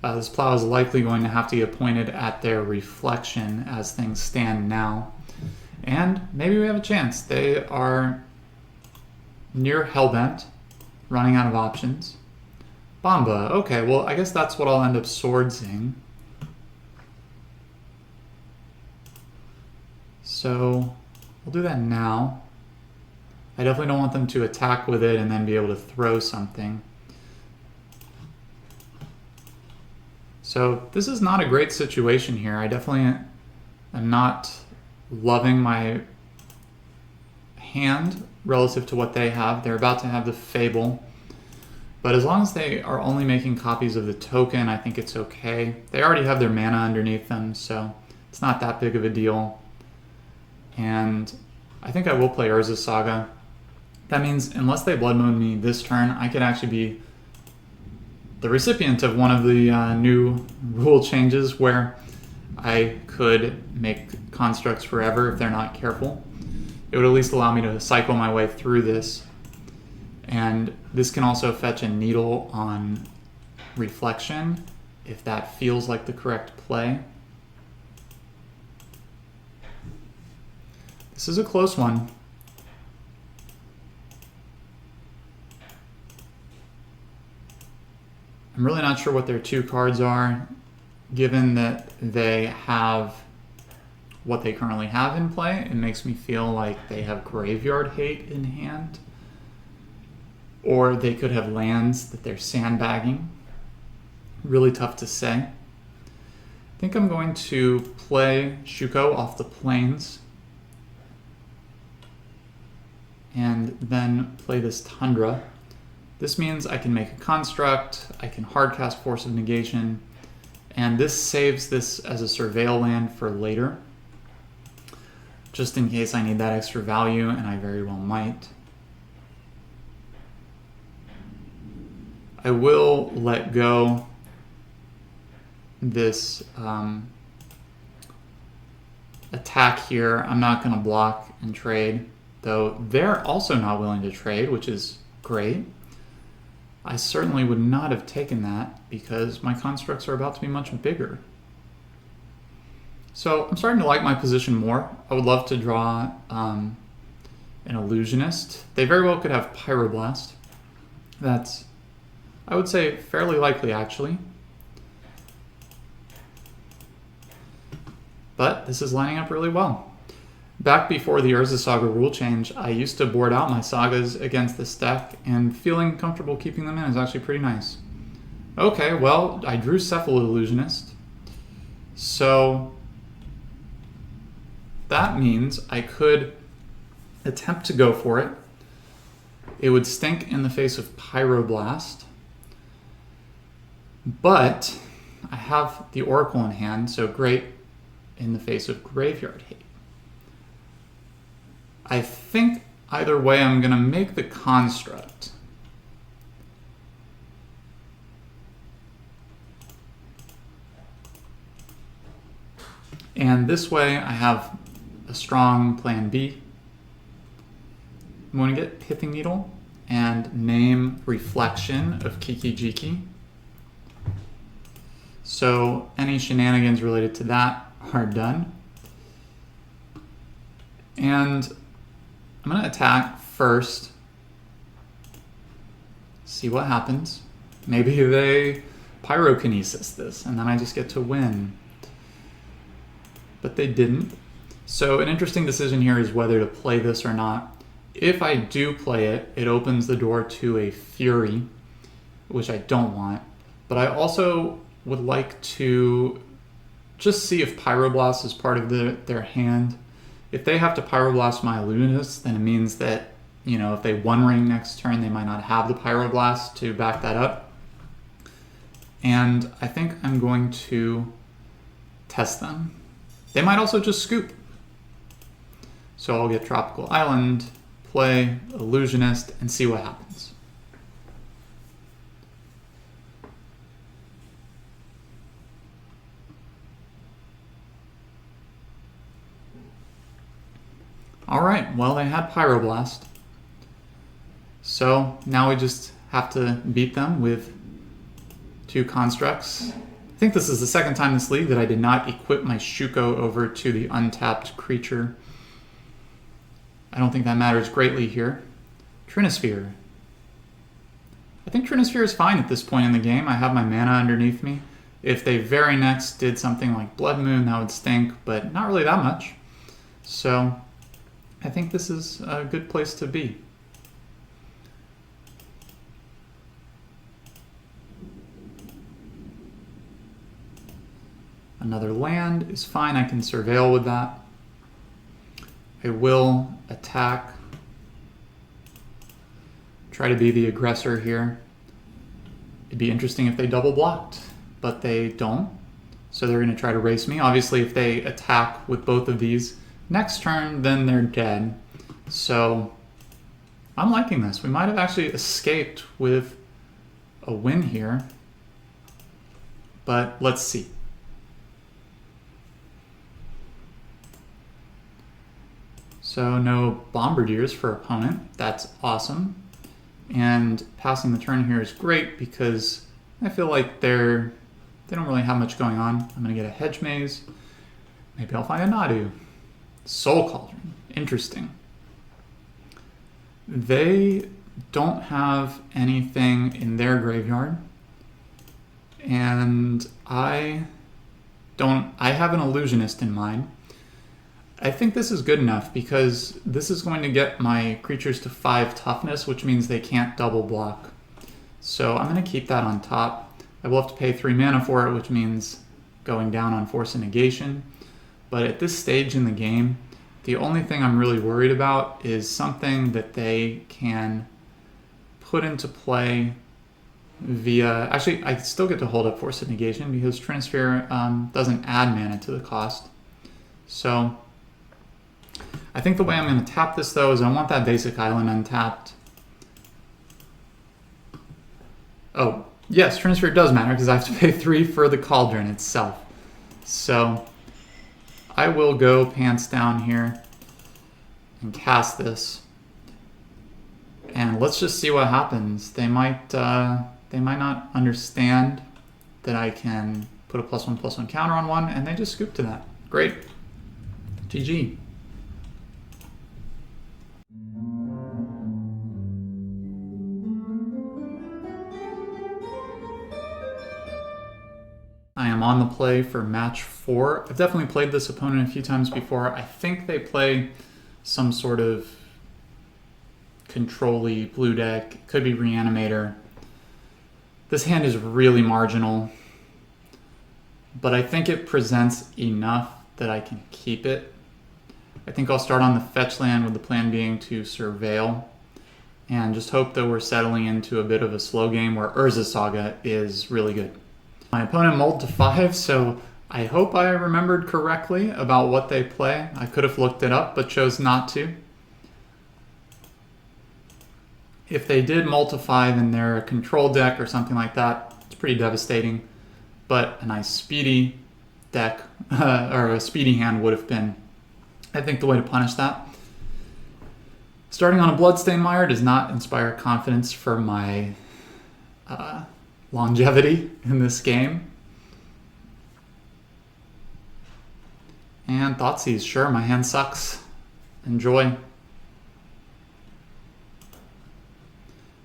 This plow is likely going to have to get pointed at their Reflection as things stand now. And maybe we have a chance. They are near Hellbent, running out of options. Bomba. Okay, well, I guess that's what I'll end up swordsing. So we'll do that now. I definitely don't want them to attack with it and then be able to throw something. So this is not a great situation here. I definitely am not loving my hand relative to what they have. They're about to have the Fable. But as long as they are only making copies of the token, I think it's okay. They already have their mana underneath them, so it's not that big of a deal. And I think I will play Urza Saga. That means unless they Blood Moon me this turn, I could actually be the recipient of one of the new rule changes where I could make constructs forever if they're not careful. It would at least allow me to cycle my way through this. And this can also fetch a Needle on Reflection if that feels like the correct play. This is a close one. I'm really not sure what their two cards are, given that they have what they currently have in play. It makes me feel like they have Graveyard Hate in hand. Or they could have lands that they're sandbagging. Really tough to say. I think I'm going to play Shuko off the plains. And then play this Tundra. This means I can make a construct, I can hardcast Force of Negation, and this saves this as a Surveil land for later, just in case I need that extra value, and I very well might. I will let go this attack here. I'm not going to block and trade, though they're also not willing to trade, which is great. I certainly would not have taken that because my constructs are about to be much bigger. So I'm starting to like my position more. I would love to draw an Illusionist. They very well could have Pyroblast. That's, I would say, fairly likely actually. But this is lining up really well. Back before the Urza Saga rule change, I used to board out my sagas against this deck, and feeling comfortable keeping them in is actually pretty nice. Okay, well, I drew Cephalid Illusionist. So that means I could attempt to go for it. It would stink in the face of Pyroblast. But I have the Oracle in hand, so great in the face of Graveyard Hate. I think either way I'm going to make the construct. And this way I have a strong plan B. I'm going to get Pithing Needle and name Reflection of Kiki Jiki. So any shenanigans related to that are done. And I'm going to attack first, see what happens. Maybe they Pyrokinesis this, and then I just get to win. But they didn't. So an interesting decision here is whether to play this or not. If I do play it, it opens the door to a Fury, which I don't want. But I also would like to just see if Pyroblast is part of their hand. If they have to Pyroblast my Illusionist, then it means that, you know, if they One Ring next turn, they might not have the Pyroblast to back that up. And I think I'm going to test them. They might also just scoop. So I'll get Tropical Island, play Illusionist, and see what happens. Alright, well they had Pyroblast. So now we just have to beat them with two constructs. I think this is the second time this league that I did not equip my Shuko over to the untapped creature. I don't think that matters greatly here. Trinisphere. I think Trinisphere is fine at this point in the game. I have my mana underneath me. If they very next did something like Blood Moon, that would stink, but not really that much. So I think this is a good place to be. Another land is fine. I can surveil with that. I will attack. Try to be the aggressor here. It'd be interesting if they double blocked, but they don't. So they're going to try to race me. Obviously, if they attack with both of these next turn, then they're dead. So I'm liking this. We might have actually escaped with a win here, but let's see. So no Bombardiers for opponent. That's awesome. And passing the turn here is great because I feel like they don't really have much going on. I'm going to get a Hedge Maze. Maybe I'll find a Nadu. Soul Cauldron. Interesting. They don't have anything in their graveyard. And I have an Illusionist in mind. I think this is good enough because this is going to get my creatures to 5 toughness, which means they can't double block. So I'm going to keep that on top. I will have to pay 3 mana for it, which means going down on Force and Negation. But at this stage in the game, the only thing I'm really worried about is something that they can put into play via... Actually, I still get to hold up Force and Negation because Trinisphere doesn't add mana to the cost. So I think the way I'm going to tap this, though, is I want that basic island untapped. Oh, yes, Trinisphere does matter because I have to pay 3 for the Cauldron itself. So I will go pants down here and cast this. And let's just see what happens. They might not understand that I can put a +1/+1 counter on one, and they just scoop to that. Great. GG. I am on the play for match 4. I've definitely played this opponent a few times before. I think they play some sort of control-y blue deck. It could be Reanimator. This hand is really marginal, but I think it presents enough that I can keep it. I think I'll start on the fetch land with the plan being to surveil and just hope that we're settling into a bit of a slow game where Urza Saga is really good. My opponent mulled to 5, so I hope I remembered correctly about what they play. I could have looked it up, but chose not to. If they did mull to 5 and they're a control deck or something like that, it's pretty devastating. But a nice speedy deck, or a speedy hand would have been, I think, the way to punish that. Starting on a Bloodstained Mire does not inspire confidence for my longevity in this game. And Thoughtseize, sure, my hand sucks. Enjoy.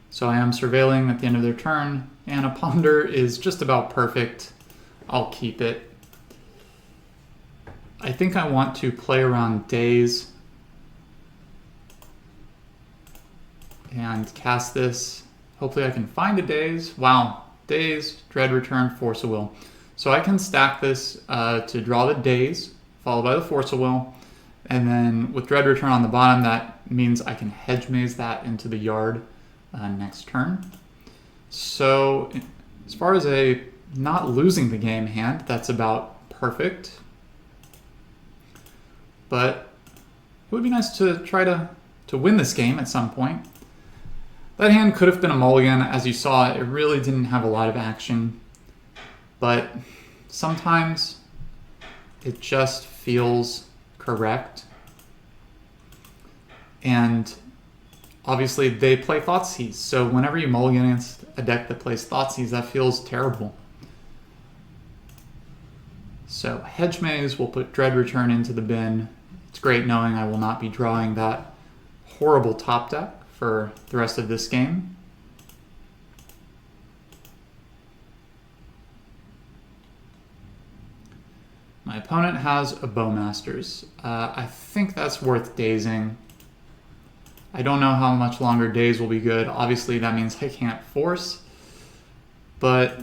So I am surveilling at the end of their turn, and a Ponder is just about perfect. I'll keep it. I think I want to play around Daze and cast this. Hopefully I can find a Daze. Wow, Daze, Dread Return, Force of Will. So I can stack this to draw the Daze, followed by the Force of Will, and then with Dread Return on the bottom, that means I can Hedge Maze that into the yard next turn. So as far as a not losing the game hand, that's about perfect. But it would be nice to try to win this game at some point. That hand could have been a mulligan. As you saw, it really didn't have a lot of action. But sometimes it just feels correct. And obviously they play Thoughtseize. So whenever you mulligan against a deck that plays Thoughtseize, that feels terrible. So Hedge Maze will put Dread Return into the bin. It's great knowing I will not be drawing that horrible top deck for the rest of this game. My opponent has a Bowmasters. I think that's worth dazing. I don't know how much longer daze will be good. Obviously, that means I can't force. But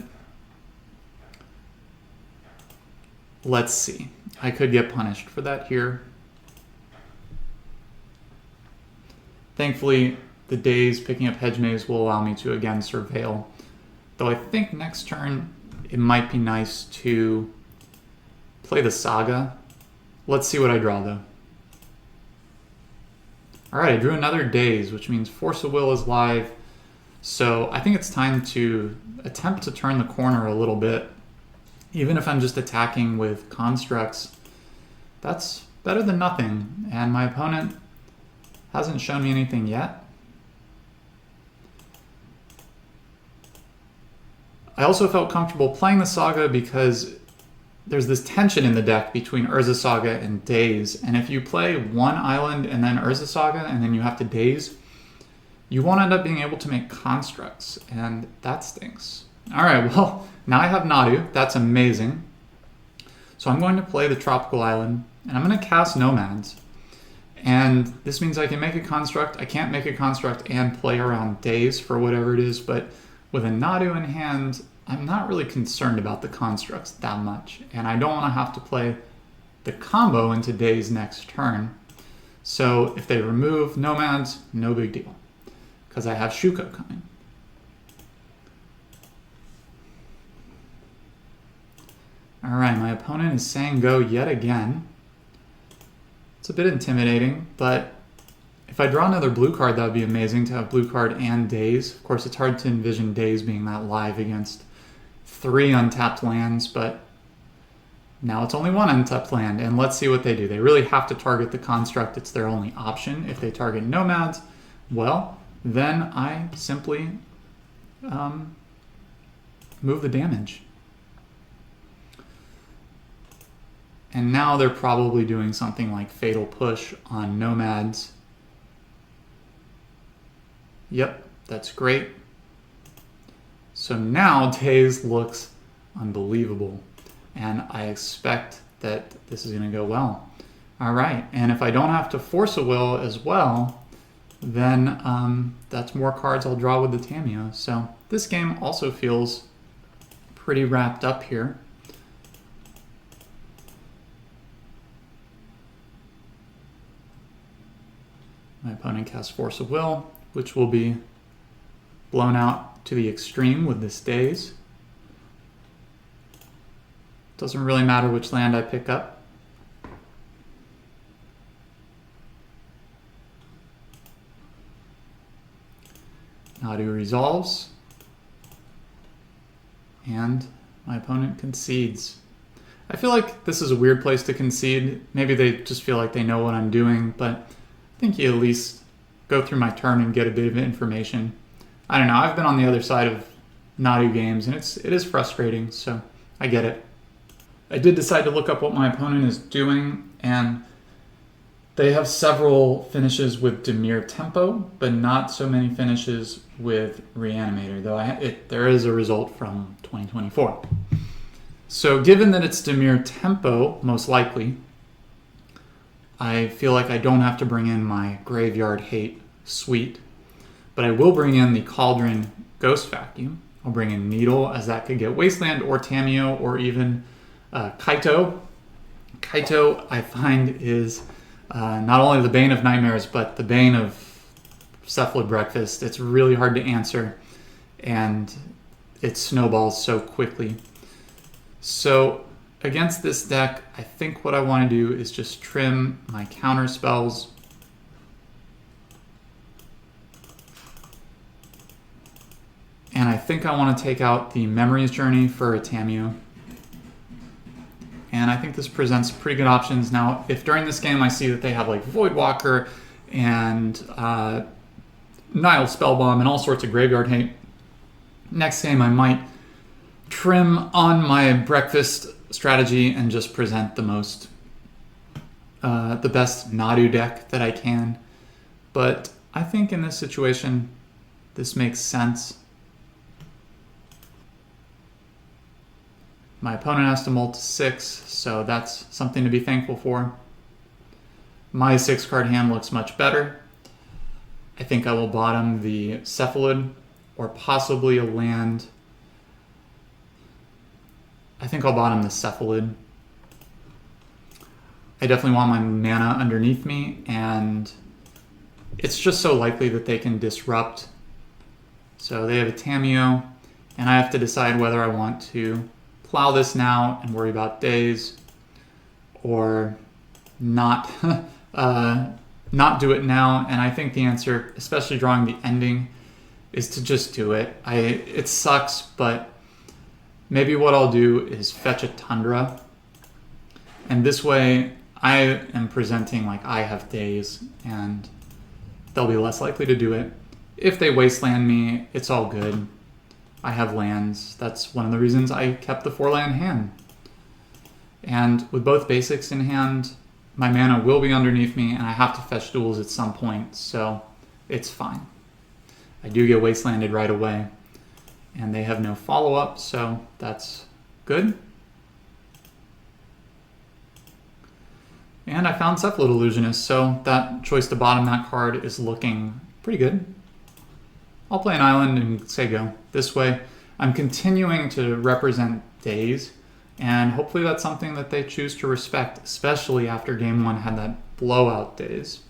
let's see. I could get punished for that here. Thankfully, the daze picking up Hedge Maze will allow me to again surveil. Though I think next turn it might be nice to play the Saga. Let's see what I draw though. Alright, I drew another daze, which means Force of Will is live. So I think it's time to attempt to turn the corner a little bit. Even if I'm just attacking with constructs, that's better than nothing. And my opponent hasn't shown me anything yet. I also felt comfortable playing the Saga because there's this tension in the deck between Urza Saga and Daze. And if you play one island and then Urza Saga and then you have to Daze, you won't end up being able to make constructs. And that stinks. Alright, well, now I have Nadu. That's amazing. So I'm going to play the Tropical Island and I'm going to cast Nomads. And this means I can make a construct. I can't make a construct and play around Daze for whatever it is, but with a Nadu in hand, I'm not really concerned about the constructs that much. And I don't want to have to play the combo into Daze next turn. So if they remove Nomads, no big deal, because I have Shuko coming. Alright, my opponent is saying go yet again. It's a bit intimidating, but if I draw another blue card, that would be amazing to have blue card and Daze. Of course, it's hard to envision Daze being that live against 3 untapped lands, but now it's only 1 untapped land, and let's see what they do. They really have to target the construct. It's their only option. If they target Nomads, well, then I simply move the damage. And now they're probably doing something like Fatal Push on Nomads. Yep, that's great. So now Daze looks unbelievable. And I expect that this is going to go well. All right, and if I don't have to Force a Will as well, then that's more cards I'll draw with the Tamiyo. So this game also feels pretty wrapped up here. My opponent casts Force of Will, which will be blown out to the extreme with this Daze. Doesn't really matter which land I pick up. Nadu resolves. And my opponent concedes. I feel like this is a weird place to concede. Maybe they just feel like they know what I'm doing, but I think you at least go through my turn and get a bit of information. I don't know, I've been on the other side of Nadu games and it is frustrating, so I get it. I did decide to look up what my opponent is doing, and they have several finishes with Dimir Tempo, but not so many finishes with Reanimator, though there is a result from 2024. So given that it's Dimir Tempo, most likely, I feel like I don't have to bring in my Graveyard Hate suite, but I will bring in the Cauldron Ghost Vacuum. I'll bring in Needle, as that could get Wasteland or Tamiyo or even Kaito. Kaito, I find, is not only the bane of nightmares, but the bane of Cephalid Breakfast. It's really hard to answer, and it snowballs so quickly. So against this deck, I think what I want to do is just trim my counter spells. And I think I want to take out the Memories Journey for a Tamiyo. And I think this presents pretty good options. Now, if during this game I see that they have like Voidwalker and Nile Spellbomb and all sorts of Graveyard Hate, next game I might trim on my breakfast strategy and just present the best Nadu deck that I can. But I think in this situation, this makes sense. My opponent has to mull to 6, so that's something to be thankful for. My 6-card hand looks much better. I think I will bottom the Cephalid or possibly a land. I think I'll bottom the Cephalid. I definitely want my mana underneath me, and it's just so likely that they can disrupt. So they have a Tamiyo, and I have to decide whether I want to plow this now and worry about days, or not not do it now. And I think the answer, especially drawing the ending, is to just do it. It sucks, but maybe what I'll do is fetch a Tundra, and this way I am presenting like I have days, and they'll be less likely to do it. If they wasteland me, it's all good. I have lands. That's one of the reasons I kept the 4-land hand. And with both basics in hand, my mana will be underneath me, and I have to fetch duels at some point, so it's fine. I do get wastelanded right away, and they have no follow-up, so that's good. And I found Cephalid Illusionist, so that choice to bottom that card is looking pretty good. I'll play an island and say go. This way, I'm continuing to represent days, and hopefully that's something that they choose to respect, especially after Game 1 had that blowout days.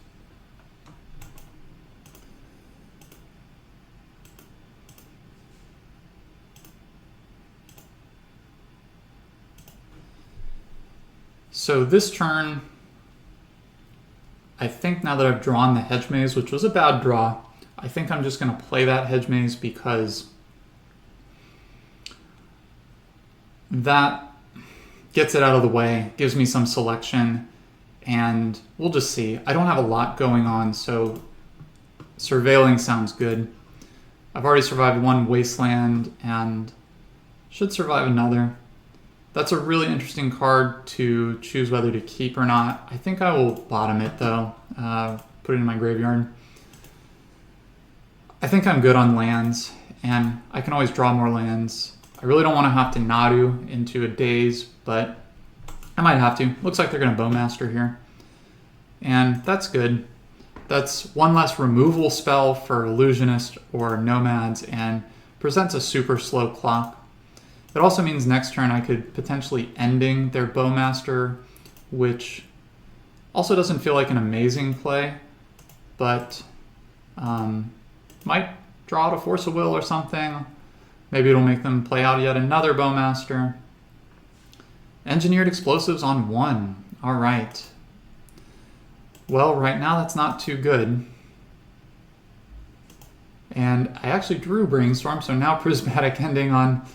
So this turn, I think now that I've drawn the Hedge Maze, which was a bad draw, I think I'm just going to play that Hedge Maze because that gets it out of the way, gives me some selection, and we'll just see. I don't have a lot going on, so surveilling sounds good. I've already survived one wasteland and should survive another. That's a really interesting card to choose whether to keep or not. I think I will bottom it though, put it in my graveyard. I think I'm good on lands, and I can always draw more lands. I really don't want to have to Nadu into a daze, but I might have to. Looks like they're going to Bowmaster here, and that's good. That's one less removal spell for Illusionist or Nomads, and presents a super slow clock. It also means next turn I could potentially ending their Bowmaster, which also doesn't feel like an amazing play, but might draw out a Force of Will or something. Maybe it'll make them play out yet another Bowmaster. Engineered Explosives on 1. All right. Well, right now that's not too good. And I actually drew Brainstorm, so now Prismatic Ending on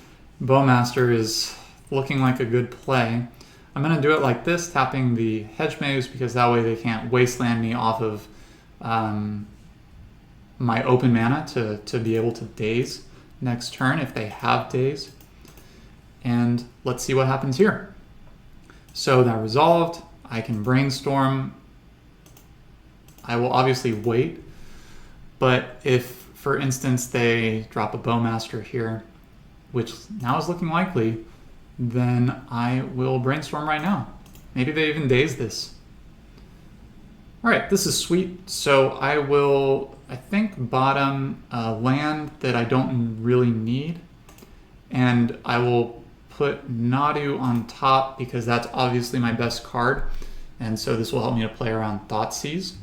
Bowmaster is looking like a good play. I'm going to do it like this, tapping the Hedge Maze, because that way they can't wasteland me off of my open mana to be able to daze next turn if they have daze. And let's see what happens here. So that resolved. I can Brainstorm. I will obviously wait, but if, for instance, they drop a Bowmaster here, which now is looking likely, then I will Brainstorm right now. Maybe they even daze this. All right, this is sweet. So I will, I think, bottom a land that I don't really need, and I will put Nadu on top because that's obviously my best card, and so this will help me to play around Thoughtseize.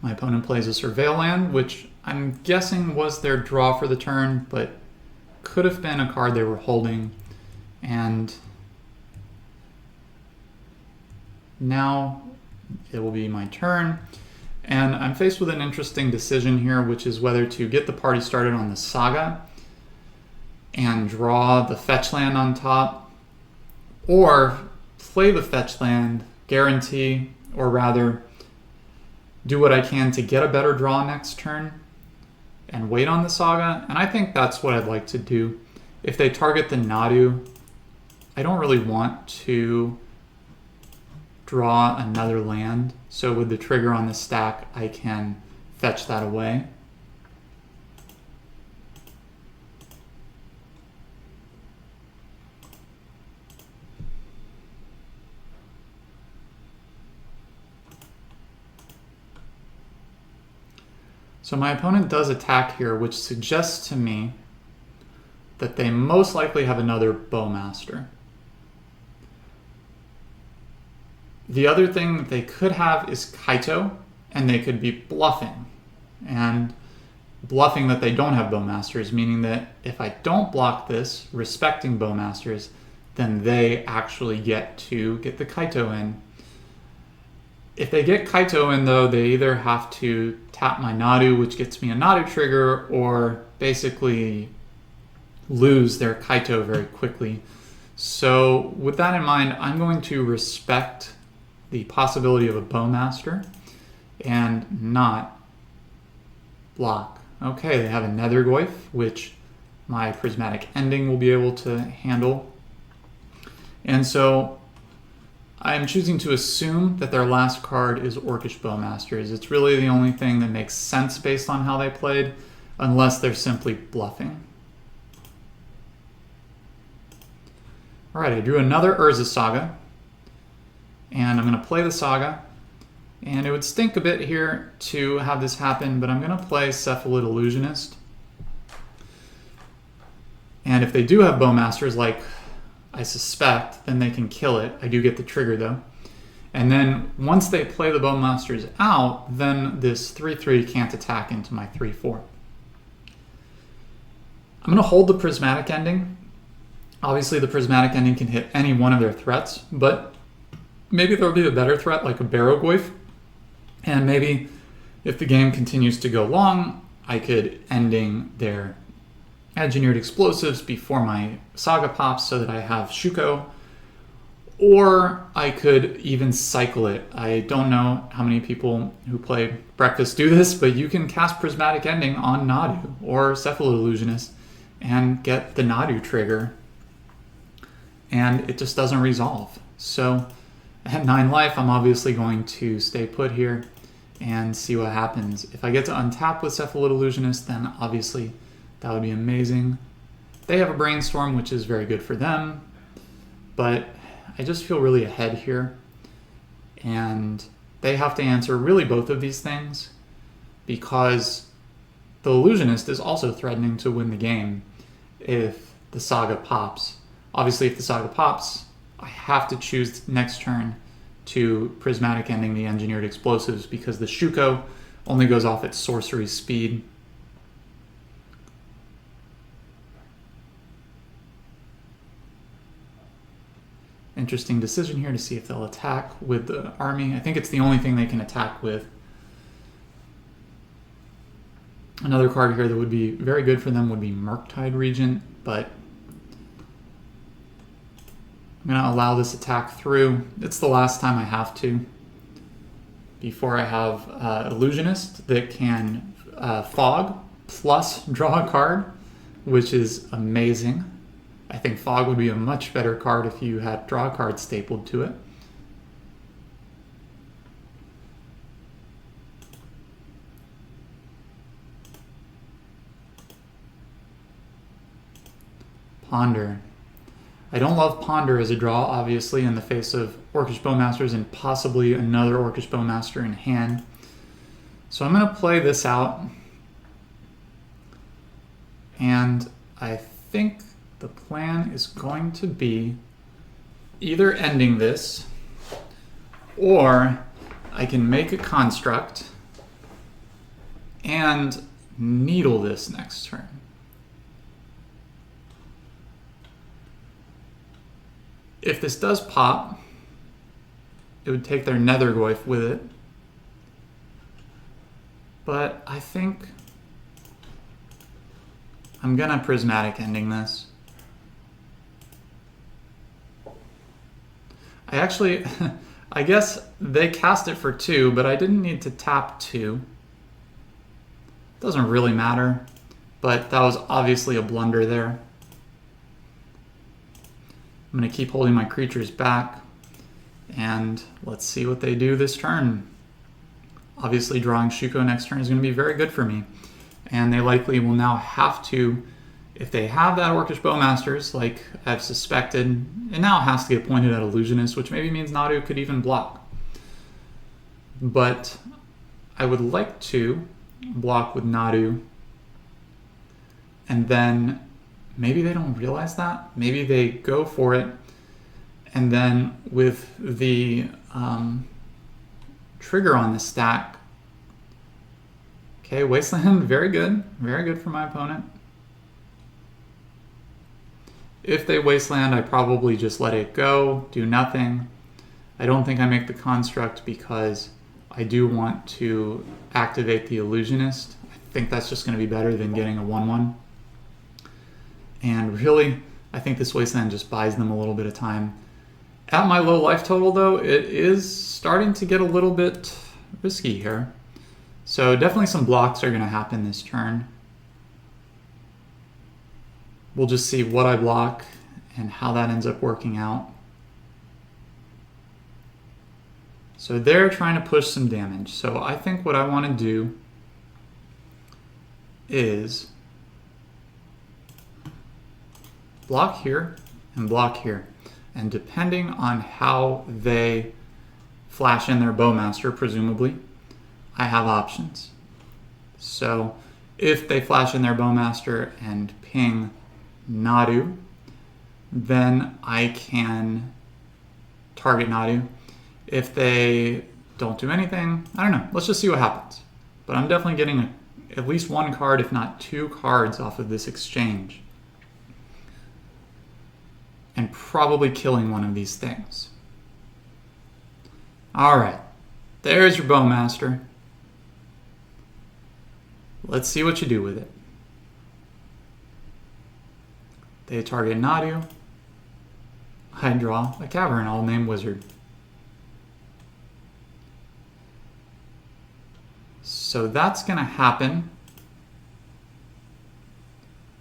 My opponent plays a Surveil land, which I'm guessing was their draw for the turn, but could have been a card they were holding. And now it will be my turn. And I'm faced with an interesting decision here, which is whether to get the party started on the Saga and draw the fetch land on top, or play the fetch land, guarantee, or rather do what I can to get a better draw next turn and wait on the Saga. And I think that's what I'd like to do. If they target the Nadu, I don't really want to draw another land. So with the trigger on the stack, I can fetch that away. So my opponent does attack here, which suggests to me that they most likely have another Bowmaster. The other thing that they could have is Kaito, and they could be bluffing. And bluffing that they don't have Bowmasters, meaning that if I don't block this, respecting Bowmasters, then they actually get to get the Kaito in. If they get Kaito in, though, they either have to tap my Nadu, which gets me a Nadu trigger, or basically lose their Kaito very quickly. So with that in mind, I'm going to respect the possibility of a Bowmaster and not block. Okay, they have a Nethergoyf, which my Prismatic Ending will be able to handle. And so I'm choosing to assume that their last card is Orcish Bowmasters. It's really the only thing that makes sense based on how they played, unless they're simply bluffing. Alright, I drew another Urza Saga, and I'm going to play the Saga, and it would stink a bit here to have this happen, but I'm going to play Cephalid Illusionist. And if they do have Bowmasters, like I suspect, then they can kill it. I do get the trigger though. And then once they play the Bowmasters out, then this 3/3 can't attack into my 3/4. I'm going to hold the Prismatic Ending. Obviously the Prismatic Ending can hit any one of their threats, but maybe there'll be a better threat like a Barrowgoyf. And maybe if the game continues to go long, I could ending their Engineered Explosives before my Saga pops so that I have Shuko, or I could even cycle it. I don't know how many people who play Breakfast do this, but you can cast Prismatic Ending on Nadu or Cephalid Illusionist and get the Nadu trigger, and it just doesn't resolve. So at 9 life, I'm obviously going to stay put here and see what happens. If I get to untap with Cephalid Illusionist, then obviously that would be amazing. They have a Brainstorm, which is very good for them, but I just feel really ahead here. And they have to answer really both of these things because the Illusionist is also threatening to win the game if the Saga pops. Obviously, if the Saga pops, I have to choose next turn to Prismatic Ending the Engineered Explosives because the Shuko only goes off at sorcery speed. Interesting decision here to see if they'll attack with the army. I think it's the only thing they can attack with. Another card here that would be very good for them would be Murktide Regent, but I'm going to allow this attack through. It's the last time I have to before I have Illusionist that can Fog plus draw a card, which is amazing. I think Fog would be a much better card if you had draw a card stapled to it. Ponder. I don't love Ponder as a draw, obviously, in the face of Orcish Bowmasters and possibly another Orcish Bowmaster in hand. So I'm going to play this out. And I think the plan is going to be either ending this, or I can make a construct and needle this next turn. If this does pop, it would take their Nethergoyf with it. But I think I'm gonna Prismatic Ending this. I actually, I guess they cast it for 2, but I didn't need to tap 2. Doesn't really matter, but that was obviously a blunder there. I'm going to keep holding my creatures back, and let's see what they do this turn. obviously drawing Shuko next turn is going to be very good for me. And they likely will now have to, if they have that Orcish Bowmasters, like I've suspected, it now has to get pointed at Illusionist, which maybe means Nadu could even block. But I would like to block with Nadu, and then maybe they don't realize that. Maybe they go for it, and then with the trigger on the stack. Okay, Wasteland, very good for my opponent. If they Wasteland, I probably just let it go, do nothing. I don't think I make the construct because I do want to activate the Illusionist. I think that's just going to be better than getting a 1/1. And really, I think this Wasteland just buys them a little bit of time. At my low life total, though, it is starting to get a little bit risky here. So definitely some blocks are going to happen this turn. We'll just see what I block and how that ends up working out. So they're trying to push some damage. So I think what I want to do is block here and block here. And depending on how they flash in their Bowmaster, presumably, I have options. So if they flash in their Bowmaster and ping Nadu, then I can target Nadu. If they don't do anything, I don't know. Let's just see what happens. But I'm definitely getting at least one card, if not two cards, off of this exchange. And probably killing one of these things. Alright, there's your Bowmaster. Let's see what you do with it. They target Nadu. I draw a Cavern, I'll name Wizard. So that's going to happen.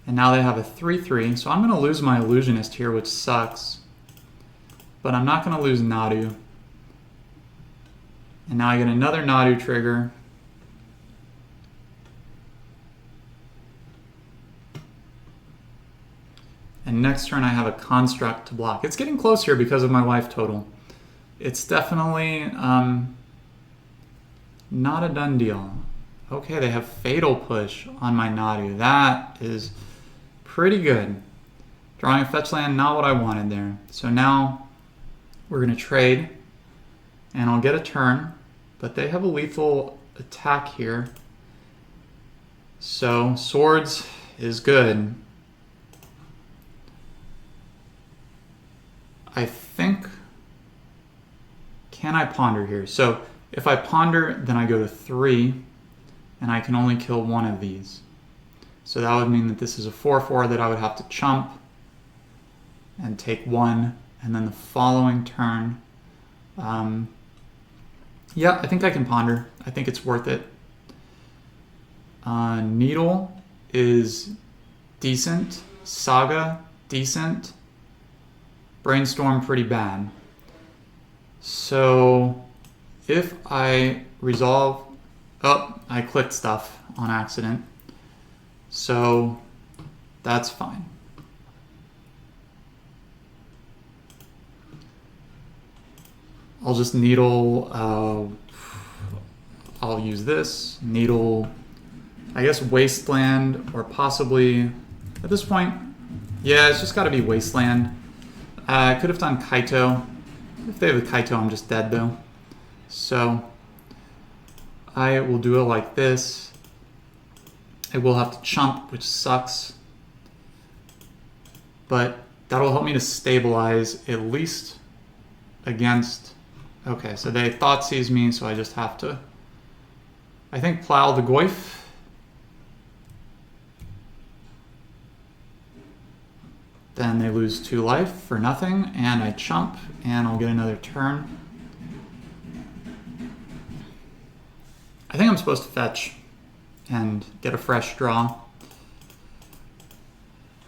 And now they have a 3/3, so I'm going to lose my Illusionist here, which sucks. But I'm not going to lose Nadu. And now I get another Nadu trigger. And next turn I have a Construct to block. It's getting close here because of my life total. It's definitely not a done deal. Okay, they have Fatal Push on my Nadu. That is pretty good. Drawing a fetch land, not what I wanted there. So now we're going to trade, and I'll get a turn, but they have a lethal attack here. So Swords is good. I think, can I ponder here? So if I ponder, then I go to 3, and I can only kill one of these. So that would mean that this is a 4/4 that I would have to chump and take 1, and then the following turn, yeah, I think I can ponder. I think it's worth it. Needle is decent. Saga, decent. Brainstorm, pretty bad. So if I resolve, oh, I clicked stuff on accident. So that's fine. I'll just needle, I'll use this, needle, I guess Wasteland, or possibly, at this point, yeah, it's just gotta be Wasteland. I could have done Kaito. If they have the Kaito, I'm just dead though. So I will do it like this. I will have to chump, which sucks. But that'll help me to stabilize at least against... Okay, so they Thoughtseize me, so I just have to, I think, plow the Goyf. Then they lose 2 life for nothing, and I chump, and I'll get another turn. I think I'm supposed to fetch and get a fresh draw.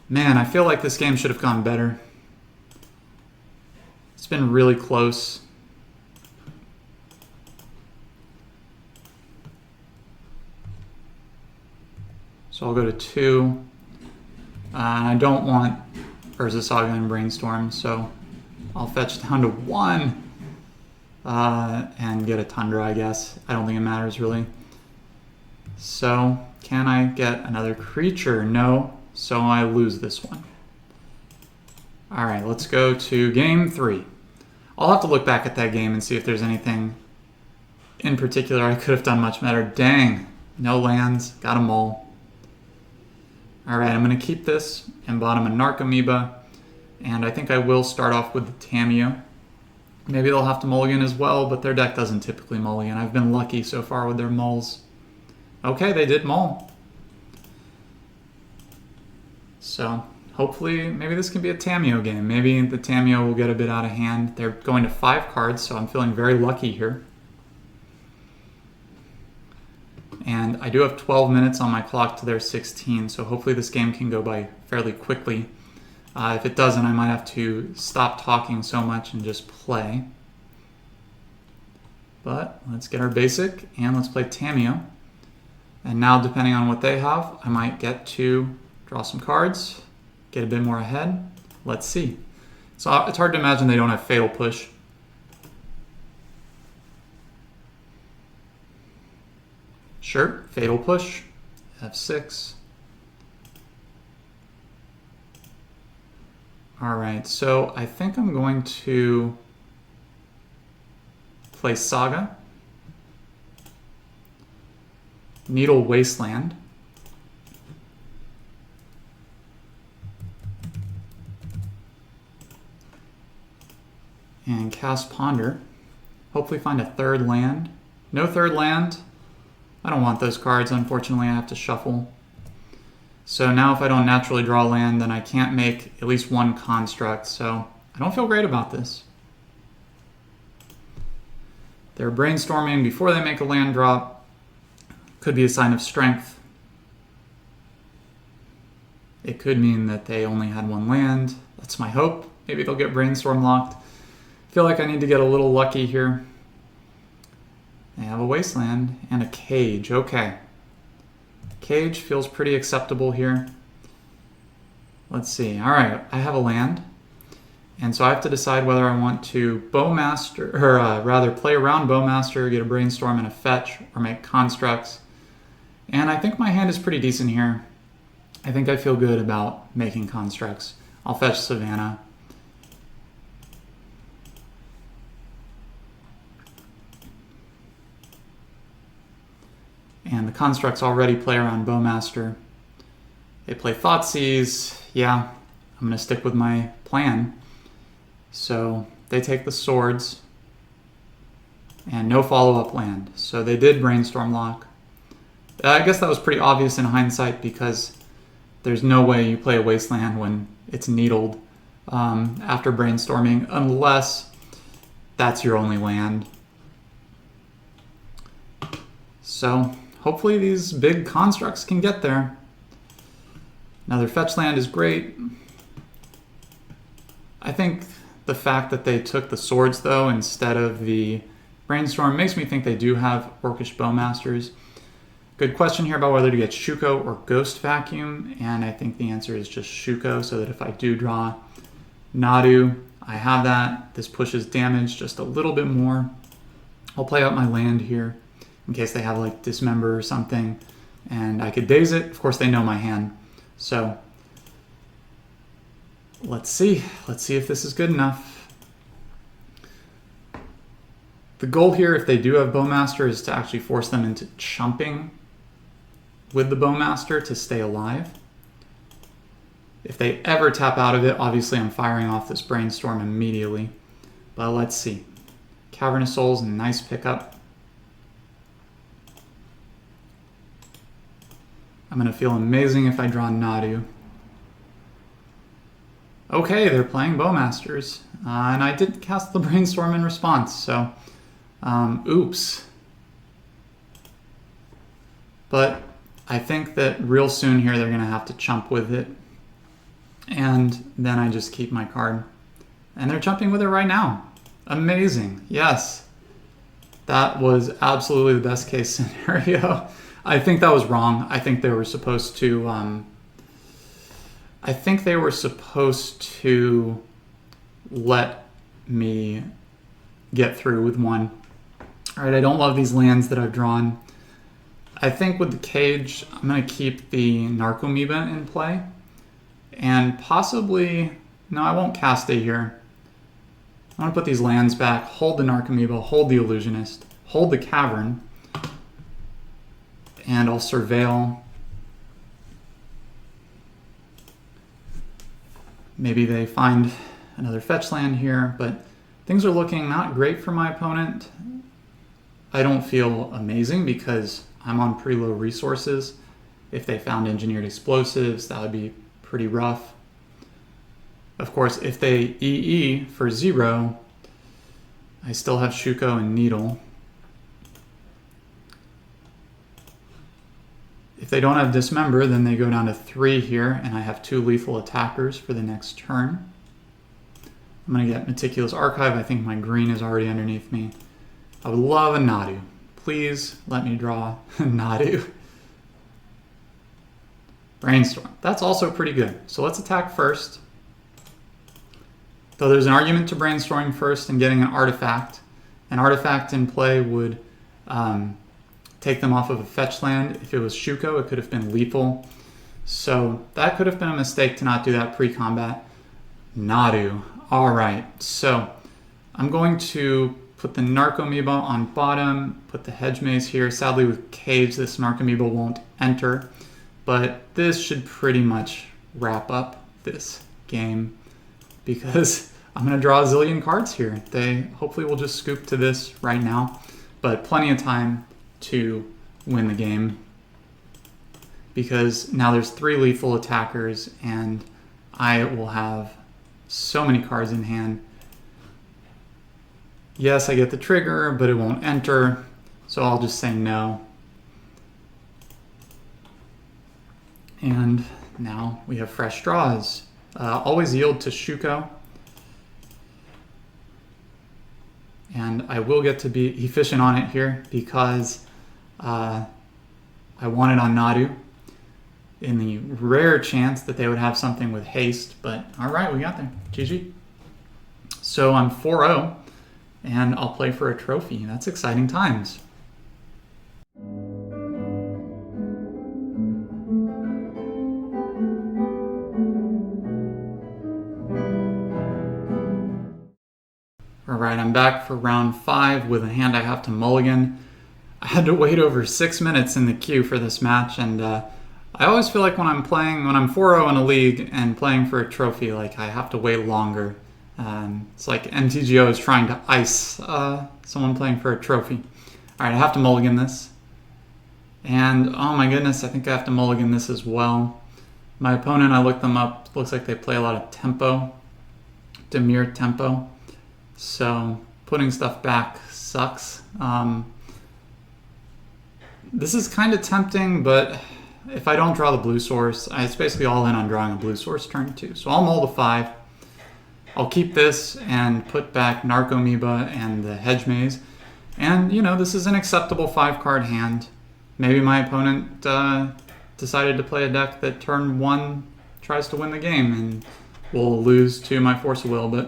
Man, I feel like this game should have gone better. It's been really close. So I'll go to 2. And I don't want Urza Saga and Brainstorm, so I'll fetch down to 1 and get a Tundra, I guess. I don't think it matters really. So can I get another creature? No, so I lose this one. All right, let's go to game 3. I'll have to look back at that game and see if there's anything in particular I could have done much better. Dang, no lands, got them all. All right, I'm going to keep this and bottom a Narc Amoeba, and I think I will start off with the Tamiyo. Maybe they'll have to mulligan as well, but their deck doesn't typically mulligan. I've been lucky so far with their mulls. Okay, they did mull. So hopefully, maybe this can be a Tamiyo game. Maybe the Tamiyo will get a bit out of hand. They're going to 5 cards, so I'm feeling very lucky here. And I do have 12 minutes on my clock to their 16, so hopefully this game can go by fairly quickly. If it doesn't, I might have to stop talking so much and just play. But let's get our basic, and let's play Tamiyo. And now, depending on what they have, I might get to draw some cards, get a bit more ahead. Let's see. So it's hard to imagine they don't have Fatal Push. Sure, Fatal Push, F6. All right, so I think I'm going to play Saga, Needle Wasteland, and cast Ponder. Hopefully find a 3rd land. No 3rd land. I don't want those cards, unfortunately. I have to shuffle. So now if I don't naturally draw land, then I can't make at least 1 construct. So I don't feel great about this. They're brainstorming before they make a land drop. Could be a sign of strength. It could mean that they only had 1 land. That's my hope. Maybe they'll get brainstorm locked. I feel like I need to get a little lucky here. They have a Wasteland and a Cage. Okay. Cage feels pretty acceptable here. Let's see. All right, I have a land. And so I have to decide whether I want to Bowmaster, or rather play around Bowmaster, get a Brainstorm and a Fetch, or make constructs. And I think my hand is pretty decent here. I think I feel good about making constructs. I'll fetch Savannah. And the constructs already play around Bowmaster. They play Thoughtseize. Yeah, I'm going to stick with my plan. So they take the swords. And no follow-up land. So they did Brainstorm lock. I guess that was pretty obvious in hindsight because there's no way you play a Wasteland when it's needled after brainstorming, unless that's your only land. So hopefully these big constructs can get there. Another fetch land is great. I think the fact that they took the swords, though, instead of the brainstorm makes me think they do have Orcish Bowmasters. Good question here about whether to get Shuko or Ghost Vacuum, and I think the answer is just Shuko, so that if I do draw Nadu, I have that. This pushes damage just a little bit more. I'll play out my land here in case they have like Dismember or something, and I could daze it. Of course, they know my hand, so let's see. Let's see if this is good enough. The goal here, if they do have Bowmaster, is to actually force them into chumping with the Bowmaster to stay alive. If they ever tap out of it, obviously I'm firing off this Brainstorm immediately. But let's see. Cavernous Souls, nice pickup. I'm going to feel amazing if I draw Nadu. Okay, they're playing Bowmasters. And I did cast the Brainstorm in response, so oops. But I think that real soon here they're going to have to chump with it. And then I just keep my card. And they're chumping with it right now. Amazing. Yes. That was absolutely the best case scenario. I think that was wrong. I think they were supposed to. I think they were supposed to let me get through with one. All right, I don't love these lands that I've drawn. I think with the cage, I'm going to keep the Narcomoeba in play. And possibly, no, I won't cast it here. I'm going to put these lands back, hold the Narcomoeba, hold the Illusionist, hold the Cavern, and I'll Surveil. Maybe they find another fetch land here, but things are looking not great for my opponent. I don't feel amazing because I'm on pretty low resources. If they found Engineered Explosives, that would be pretty rough. Of course, if they EE for 0, I still have Shuko and Needle. If they don't have Dismember, then they go down to 3 here, and I have 2 lethal attackers for the next turn. I'm going to get Meticulous Archive. I think my green is already underneath me. I would love a Nadu. Please let me draw Nadu. Brainstorm. That's also pretty good. So let's attack first. Though there's an argument to brainstorming first and getting an artifact. An artifact in play would take them off of a fetch land. If it was Shuko, it could have been lethal. So that could have been a mistake to not do that pre-combat. Nadu. All right, so I'm going to put the Narcomoeba on bottom, put the Hedge Maze here. Sadly, with Cage, this Narcomoeba won't enter, but this should pretty much wrap up this game because I'm going to draw a zillion cards here. They hopefully will just scoop to this right now, but plenty of time to win the game because now there's 3 lethal attackers and I will have so many cards in hand. Yes, I get the trigger, but it won't enter, so I'll just say no. And now we have fresh draws. Always yield to Shuko. And I will get to be efficient on it here because I want it on Nadu in the rare chance that they would have something with haste, but all right, we got there. GG. So I'm 4-0, and I'll play for a trophy. That's exciting times. All right, I'm back for round 5 with a hand I have to mulligan. I had to wait over 6 minutes in the queue for this match, and I always feel like when I'm 4-0 in a league and playing for a trophy, like I have to wait longer. It's like MTGO is trying to ice someone playing for a trophy. All right, I have to mulligan this. And oh my goodness, I think I have to mulligan this as well. My opponent, I looked them up, looks like they play a lot of Tempo, Dimir Tempo. So putting stuff back sucks. This is kind of tempting, but if I don't draw the blue source, it's basically all in on drawing a blue source turn 2. So I'll mull to 5. I'll keep this and put back Narcomoeba and the Hedge Maze. And, you know, this is an acceptable 5-card hand. Maybe my opponent decided to play a deck that turn 1 tries to win the game and will lose to my Force of Will, but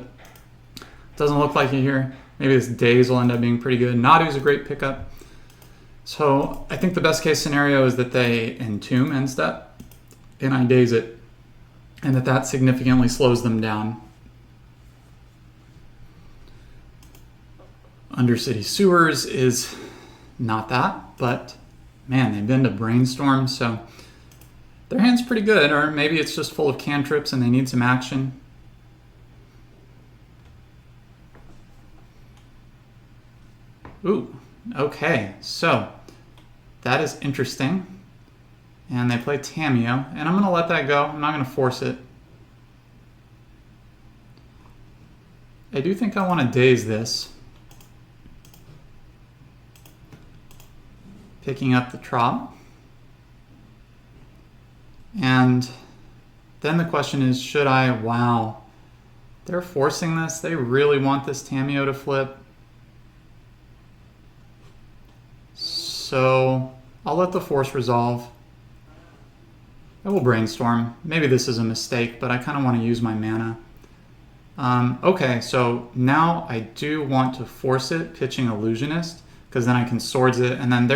it doesn't look like it here. Maybe this Daze will end up being pretty good. Nadu's a great pickup. So I think the best case scenario is that they entomb end step and I Daze it, and that significantly slows them down. Undercity Sewers is not that, but man, they've been to Brainstorm, so their hand's pretty good, or maybe it's just full of cantrips and they need some action. Ooh, okay, so that is interesting. And they play Tamiyo, and I'm going to let that go. I'm not going to force it. I do think I want to Daze this. Picking up the Trop. And then the question is, should I? Wow. They're forcing this. They really want this Tamiyo to flip. So I'll let the force resolve. I will brainstorm. Maybe this is a mistake, but I kind of want to use my mana. Okay, so now I do want to force it, pitching Illusionist, because then I can swords it, and then they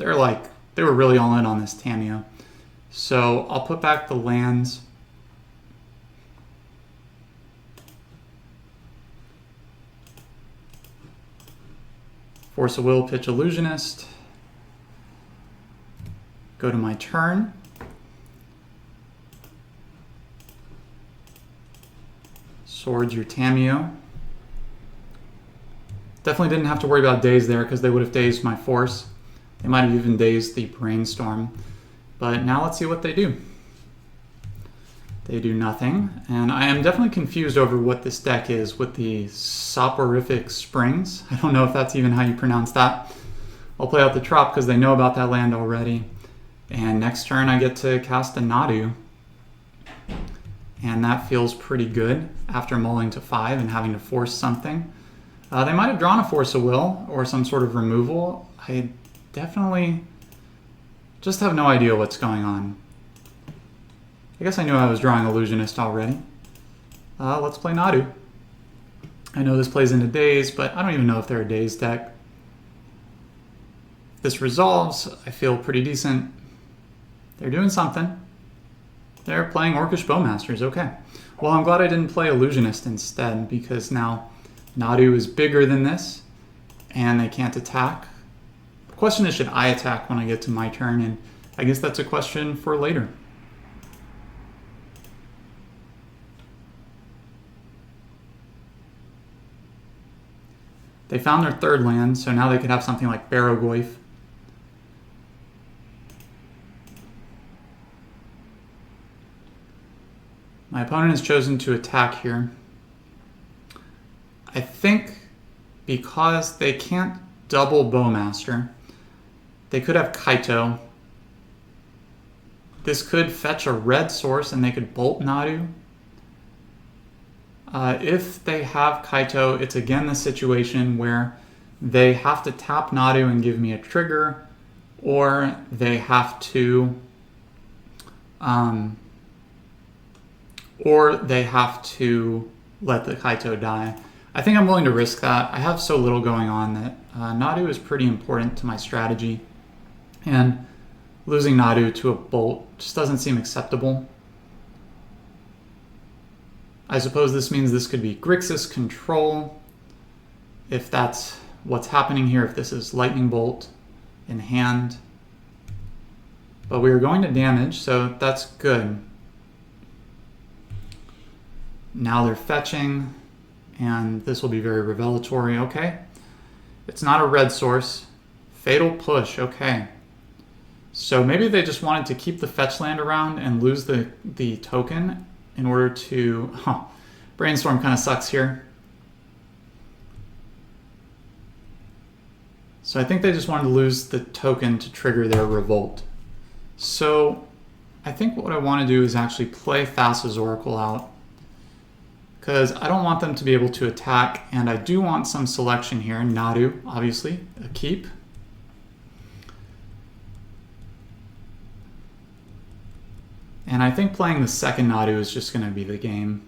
were really all in on this Tamiyo. So I'll put back the lands. Force a will, pitch Illusionist. Go to my turn. Swords your Tamiyo. Definitely didn't have to worry about daze there because they would have dazed my force. They might have even dazed the brainstorm. But now let's see what they do. They do nothing. And I am definitely confused over what this deck is with the Soporific Springs. I don't know if that's even how you pronounce that. I'll play out the Trop because they know about that land already. And next turn I get to cast a Nadu. And that feels pretty good after mulling to 5 and having to force something. They might have drawn a Force of Will or some sort of removal. I definitely just have no idea what's going on. I guess I knew I was drawing Illusionist already. Let's play Nadu. I know this plays into Daze, but I don't even know if they're a Daze deck. If this resolves, I feel pretty decent. They're doing something. They're playing Orcish Bowmasters, okay. Well, I'm glad I didn't play Illusionist instead, because now Nadu is bigger than this, and they can't attack. The question is, should I attack when I get to my turn? And I guess that's a question for later. They found their third land, so now they could have something like Barrogoyf. My opponent has chosen to attack here. I think because they can't double Bowmaster, they could have Kaito. This could fetch a red source and they could bolt Nadu. If they have Kaito, it's again the situation where they have to tap Nadu and give me a trigger, or they have to let the Kaito die. I think I'm willing to risk that. I have so little going on that Nadu is pretty important to my strategy, and losing Nadu to a bolt just doesn't seem acceptable. I suppose this means this could be Grixis control, if that's what's happening here, if this is Lightning Bolt in hand. But we are going to damage, so that's good. Now they're fetching, and this will be very revelatory. Okay, it's not a red source. Fatal Push, okay. So maybe they just wanted to keep the fetch land around and lose the token in order to... Brainstorm kind of sucks here. So I think they just wanted to lose the token to trigger their revolt. So I think what I want to do is actually play Thassa's Oracle out, because I don't want them to be able to attack, and I do want some selection here. Nadu, obviously, a keep. And I think playing the second Nadu is just going to be the game.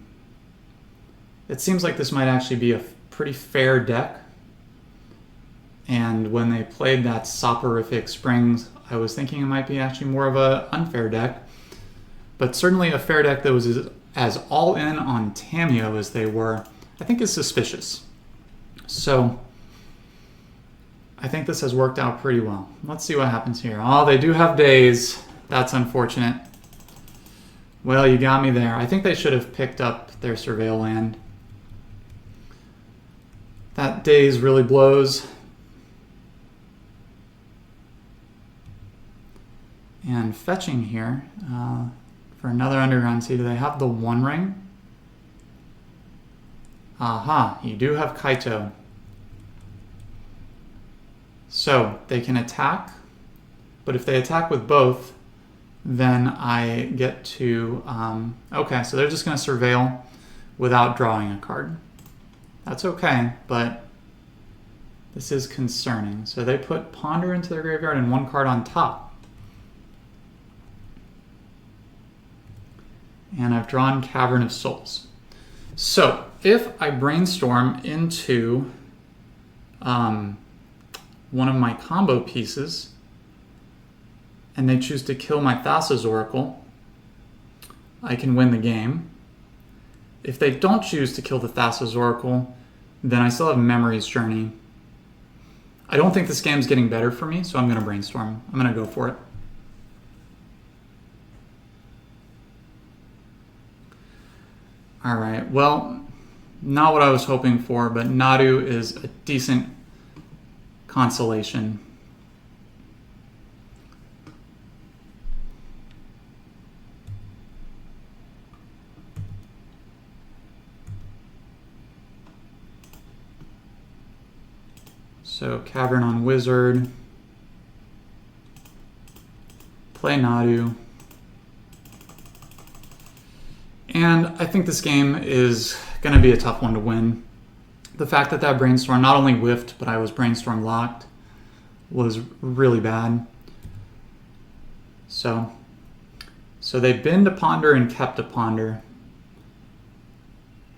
It seems like this might actually be a pretty fair deck. And when they played that Soporific Springs, I was thinking it might be actually more of an unfair deck. But certainly a fair deck that was as all in on Tamiyo as they were, I think is suspicious. So I think this has worked out pretty well. Let's see what happens here. Oh, they do have days. That's unfortunate. Well, you got me there. I think they should have picked up their Surveil land. That daze really blows. And fetching here for another underground sea. Do they have the One Ring? Aha, you do have Kaito. So they can attack, but if they attack with both, then I get to... okay, so they're just going to Surveil without drawing a card. That's okay, but This is concerning. So they put Ponder into their graveyard and 1 card on top. And I've drawn Cavern of Souls. So if I brainstorm into one of my combo pieces, and they choose to kill my Thassa's Oracle, I can win the game. If they don't choose to kill the Thassa's Oracle, then I still have Memory's Journey. I don't think this game's getting better for me, so I'm going to brainstorm. I'm going to go for it. All right, well, not what I was hoping for, but Nadu is a decent consolation. So Cavern on Wizard, play Nadu. And I think this game is going to be a tough one to win. The fact that that brainstorm not only whiffed, but I was brainstorm locked, was really bad. So they've been to Ponder and kept to Ponder.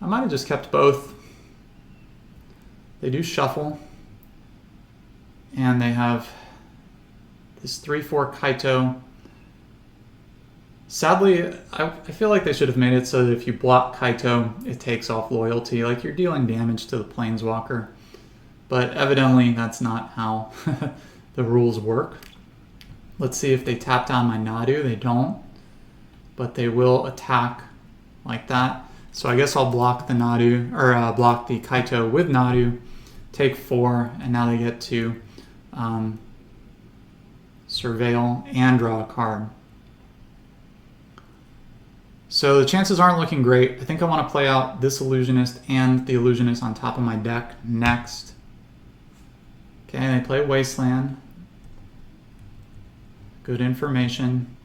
I might have just kept both. They do shuffle. And they have this 3/4 Kaito. Sadly, I feel like they should have made it so that if you block Kaito, it takes off loyalty. Like you're dealing damage to the Planeswalker. But evidently, that's not how the rules work. Let's see if they tap down my Nadu. They don't. But they will attack like that. So I guess I'll block the Nadu, or block the Kaito with Nadu, take 4, and now they get to surveil and draw a card. So the chances aren't looking great. I think I want to play out this Illusionist and the Illusionist on top of my deck next. Okay, they play Wasteland. Good information.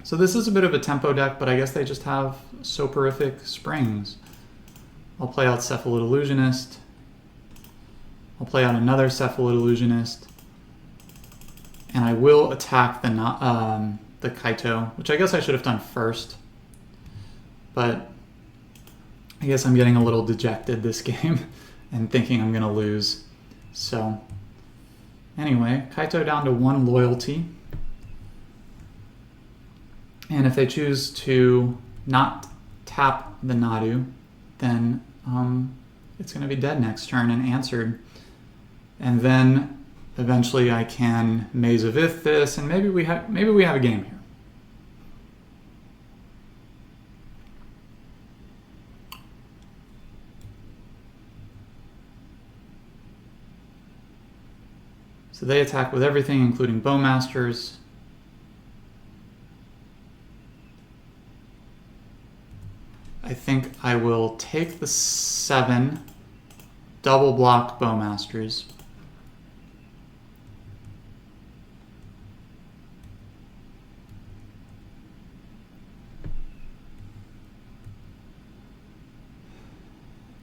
So this is a bit of a tempo deck, but I guess they just have soporific springs. I'll play out Cephalid Illusionist. I'll play out another Cephalid Illusionist. And I will attack the Kaito, which I guess I should have done first. But I guess I'm getting a little dejected this game and thinking I'm going to lose. So anyway, Kaito down to 1 loyalty. And if they choose to not tap the Nadu, then it's going to be dead next turn and answered. And then eventually I can Maze of Ith this, and maybe we have a game here. So they attack with everything, including Bowmasters. I think I will take the 7, double block Bowmasters.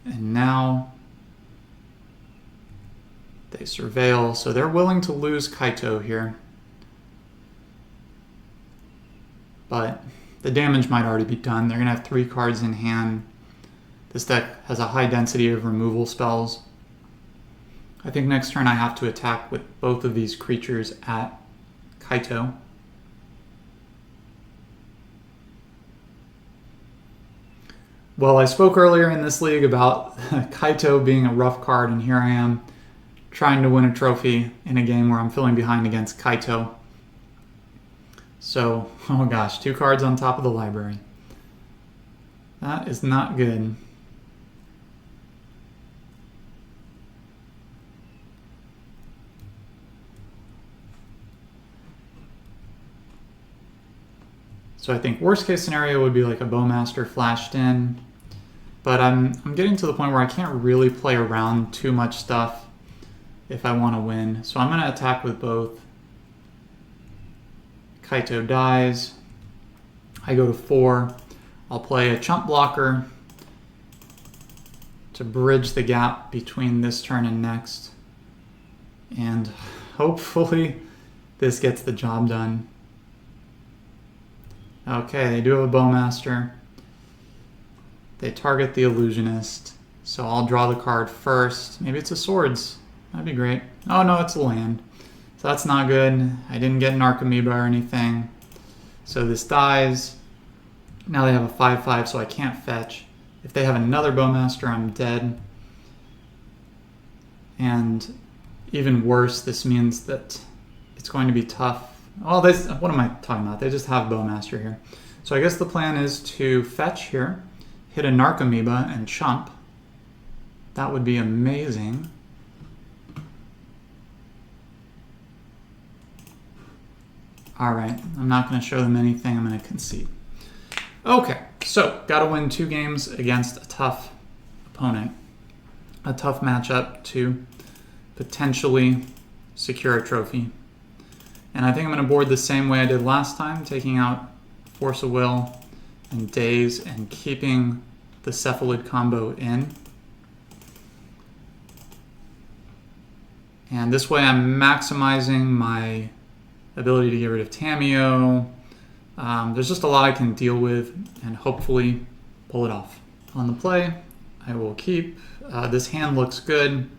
And now they surveil, so they're willing to lose Kaito here. But the damage might already be done. They're going to have 3 cards in hand. This deck has a high density of removal spells. I think next turn I have to attack with both of these creatures at Kaito. Well, I spoke earlier in this league about Kaito being a rough card, and here I am trying to win a trophy in a game where I'm filling behind against Kaito. So, oh gosh, 2 cards on top of the library. That is not good. So I think worst case scenario would be like a Bowmaster flashed in. But I'm getting to the point where I can't really play around too much stuff if I want to win. So I'm going to attack with both. Kaito dies. I go to 4. I'll play a chump blocker to bridge the gap between this turn and next. And hopefully this gets the job done. Okay, they do have a Bowmaster. They target the Illusionist. So I'll draw the card first. Maybe it's a Swords. That'd be great. Oh no, it's a land. So that's not good. I didn't get an Archamoeba or anything. So this dies. Now they have a 5/5, so I can't fetch. If they have another Bowmaster, I'm dead. And even worse, this means that it's going to be tough. Oh, what am I talking about? They just have Bowmaster here. So I guess the plan is to fetch here, hit a Narcomoeba, and chump. That would be amazing. Alright, I'm not going to show them anything. I'm going to concede. Okay, so got to win 2 games against a tough opponent. A tough matchup to potentially secure a trophy. And I think I'm going to board the same way I did last time, taking out Force of Will and Daze and keeping the Cephalid combo in. And this way I'm maximizing my ability to get rid of Tamiyo. There's just a lot I can deal with and hopefully pull it off. On the play, I will keep. This hand looks good.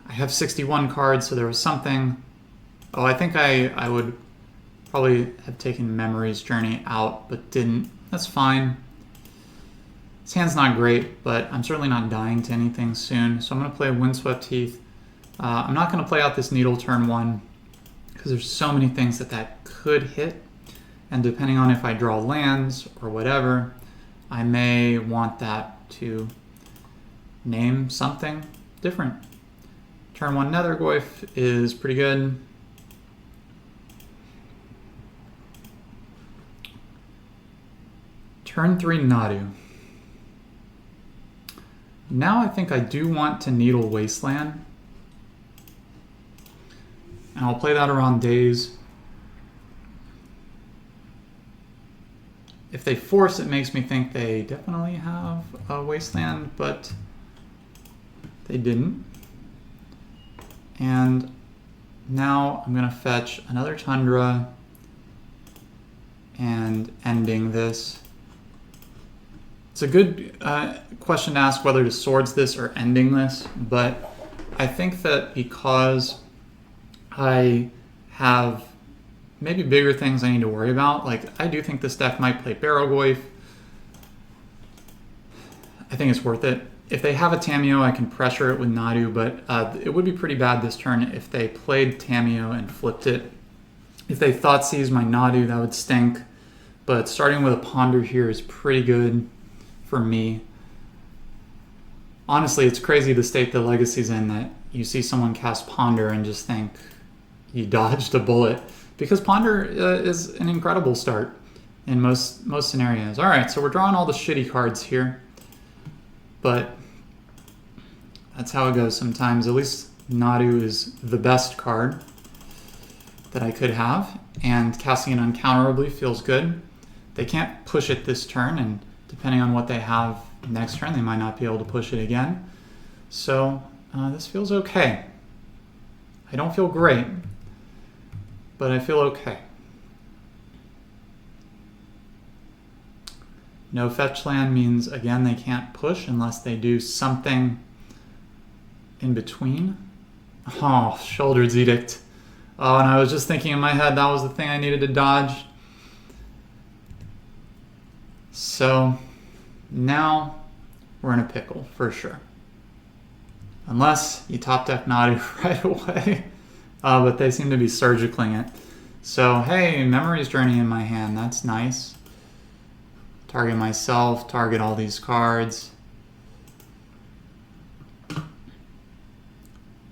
I have 61 cards, so there was something. Oh, I think I would probably have taken Memory's Journey out, but didn't. That's fine. This hand's not great, but I'm certainly not dying to anything soon. So I'm going to play Windswept Heath. I'm not going to play out this Needle turn 1 because there's so many things that could hit. And depending on if I draw lands or whatever, I may want that to name something different. Turn 1 Nethergoyf is pretty good. Turn 3 Nadu. Now I think I do want to Needle Wasteland. And I'll play that around Daze. If they force, it makes me think they definitely have a Wasteland, but they didn't. And now I'm going to fetch another Tundra and ending this. It's a good question to ask whether to Swords this or ending this, but I think that because I have maybe bigger things I need to worry about, like I do think this deck might play Barrowgoyf. I think it's worth it. If they have a Tamiyo, I can pressure it with Nadu, but it would be pretty bad this turn if they played Tamiyo and flipped it. If they Thoughtseize my Nadu, that would stink. But starting with a Ponder here is pretty good for me. Honestly, it's crazy the state the Legacy's in that you see someone cast Ponder and just think you dodged a bullet. Because Ponder is an incredible start in most scenarios. All right, so we're drawing all the shitty cards here. But that's how it goes sometimes. At least Nadu is the best card that I could have, and casting it uncounterably feels good. They can't push it this turn, and depending on what they have next turn, they might not be able to push it again. So this feels okay. I don't feel great, but I feel okay. No fetch land means, again, they can't push unless they do something in between. Oh, Shouldered's Edict. Oh, and I was just thinking in my head that was the thing I needed to dodge. So now we're in a pickle for sure. Unless you top deck Nadu right away. But they seem to be surgicaling it. So hey, Memory's Journey in my hand. That's nice. Target myself, target all these cards.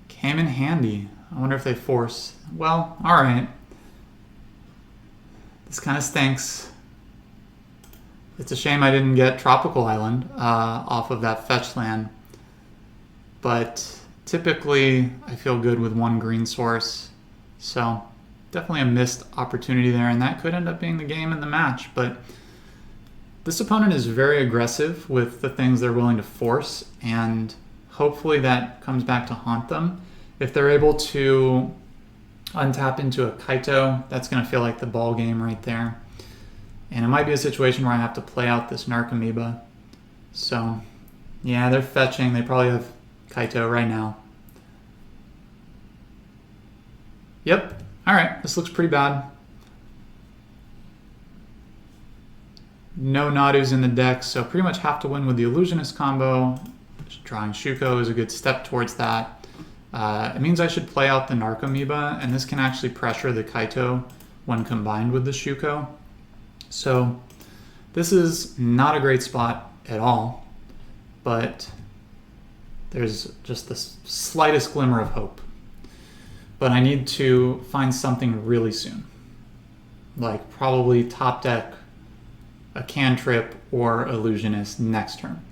Came in handy. I wonder if they force. Well, alright. This kind of stinks. It's a shame I didn't get Tropical Island off of that fetch land. But typically I feel good with one green source. So definitely a missed opportunity there, and that could end up being the game in the match. But this opponent is very aggressive with the things they're willing to force, and hopefully that comes back to haunt them. If they're able to untap into a Kaito, that's going to feel like the ball game right there. And it might be a situation where I have to play out this Narcomoeba. So, yeah, they're fetching. They probably have Kaito right now. Yep. All right, this looks pretty bad. No Nadus in the deck, so pretty much have to win with the Illusionist combo. Drawing Shuko is a good step towards that. It means I should play out the Narcomoeba, and this can actually pressure the Kaito when combined with the Shuko. So this is not a great spot at all, but there's just the slightest glimmer of hope. But I need to find something really soon, like probably top deck a Cantrip or Illusionist next turn.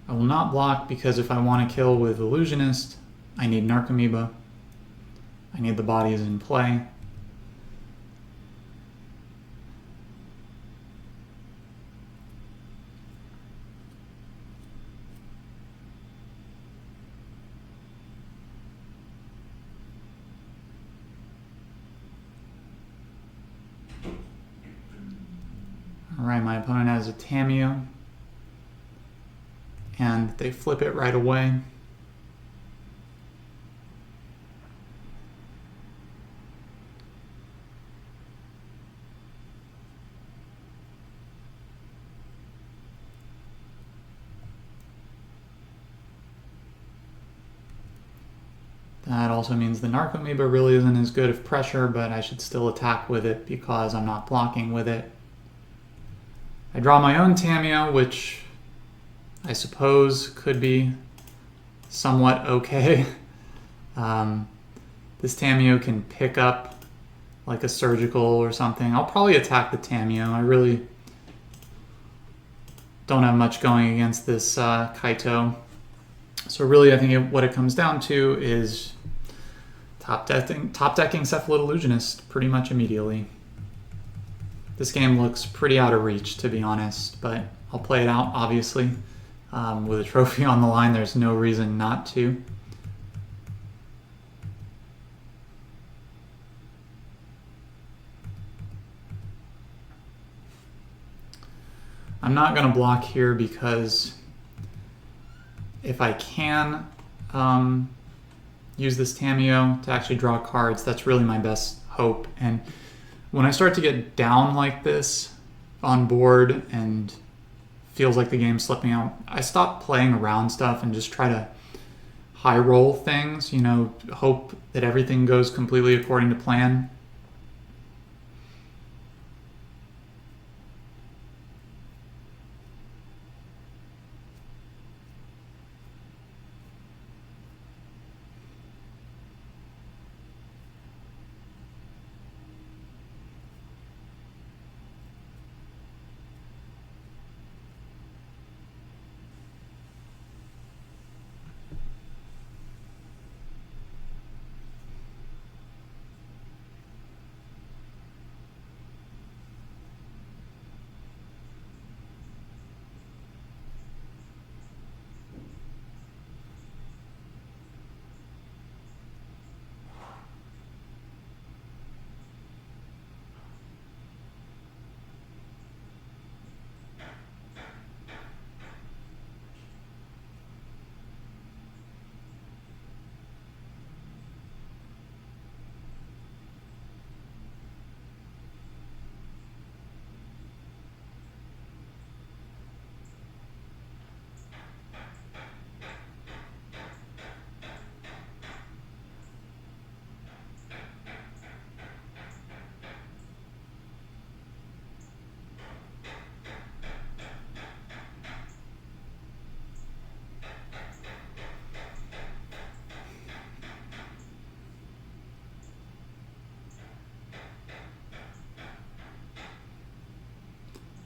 I will not block because if I want to kill with Illusionist, I need Narcomoeba. I need the bodies in play. Alright, my opponent has a Tamiyo, and they flip it right away. That also means the Narcomoeba really isn't as good of pressure, but I should still attack with it because I'm not blocking with it. I draw my own Tamiyo, which I suppose could be somewhat okay. This Tamiyo can pick up like a surgical or something. I'll probably attack the Tamiyo. I really don't have much going against this Kaito. So really, I think what it comes down to is top decking Cephalid Illusionist pretty much immediately. This game looks pretty out of reach, to be honest, but I'll play it out, obviously. With a trophy on the line, there's no reason not to. I'm not going to block here because if I can use this Tamiyo to actually draw cards, that's really my best hope. And when I start to get down like this on board and feels like the game's slipping out, I stop playing around stuff and just try to high roll things, you know, hope that everything goes completely according to plan.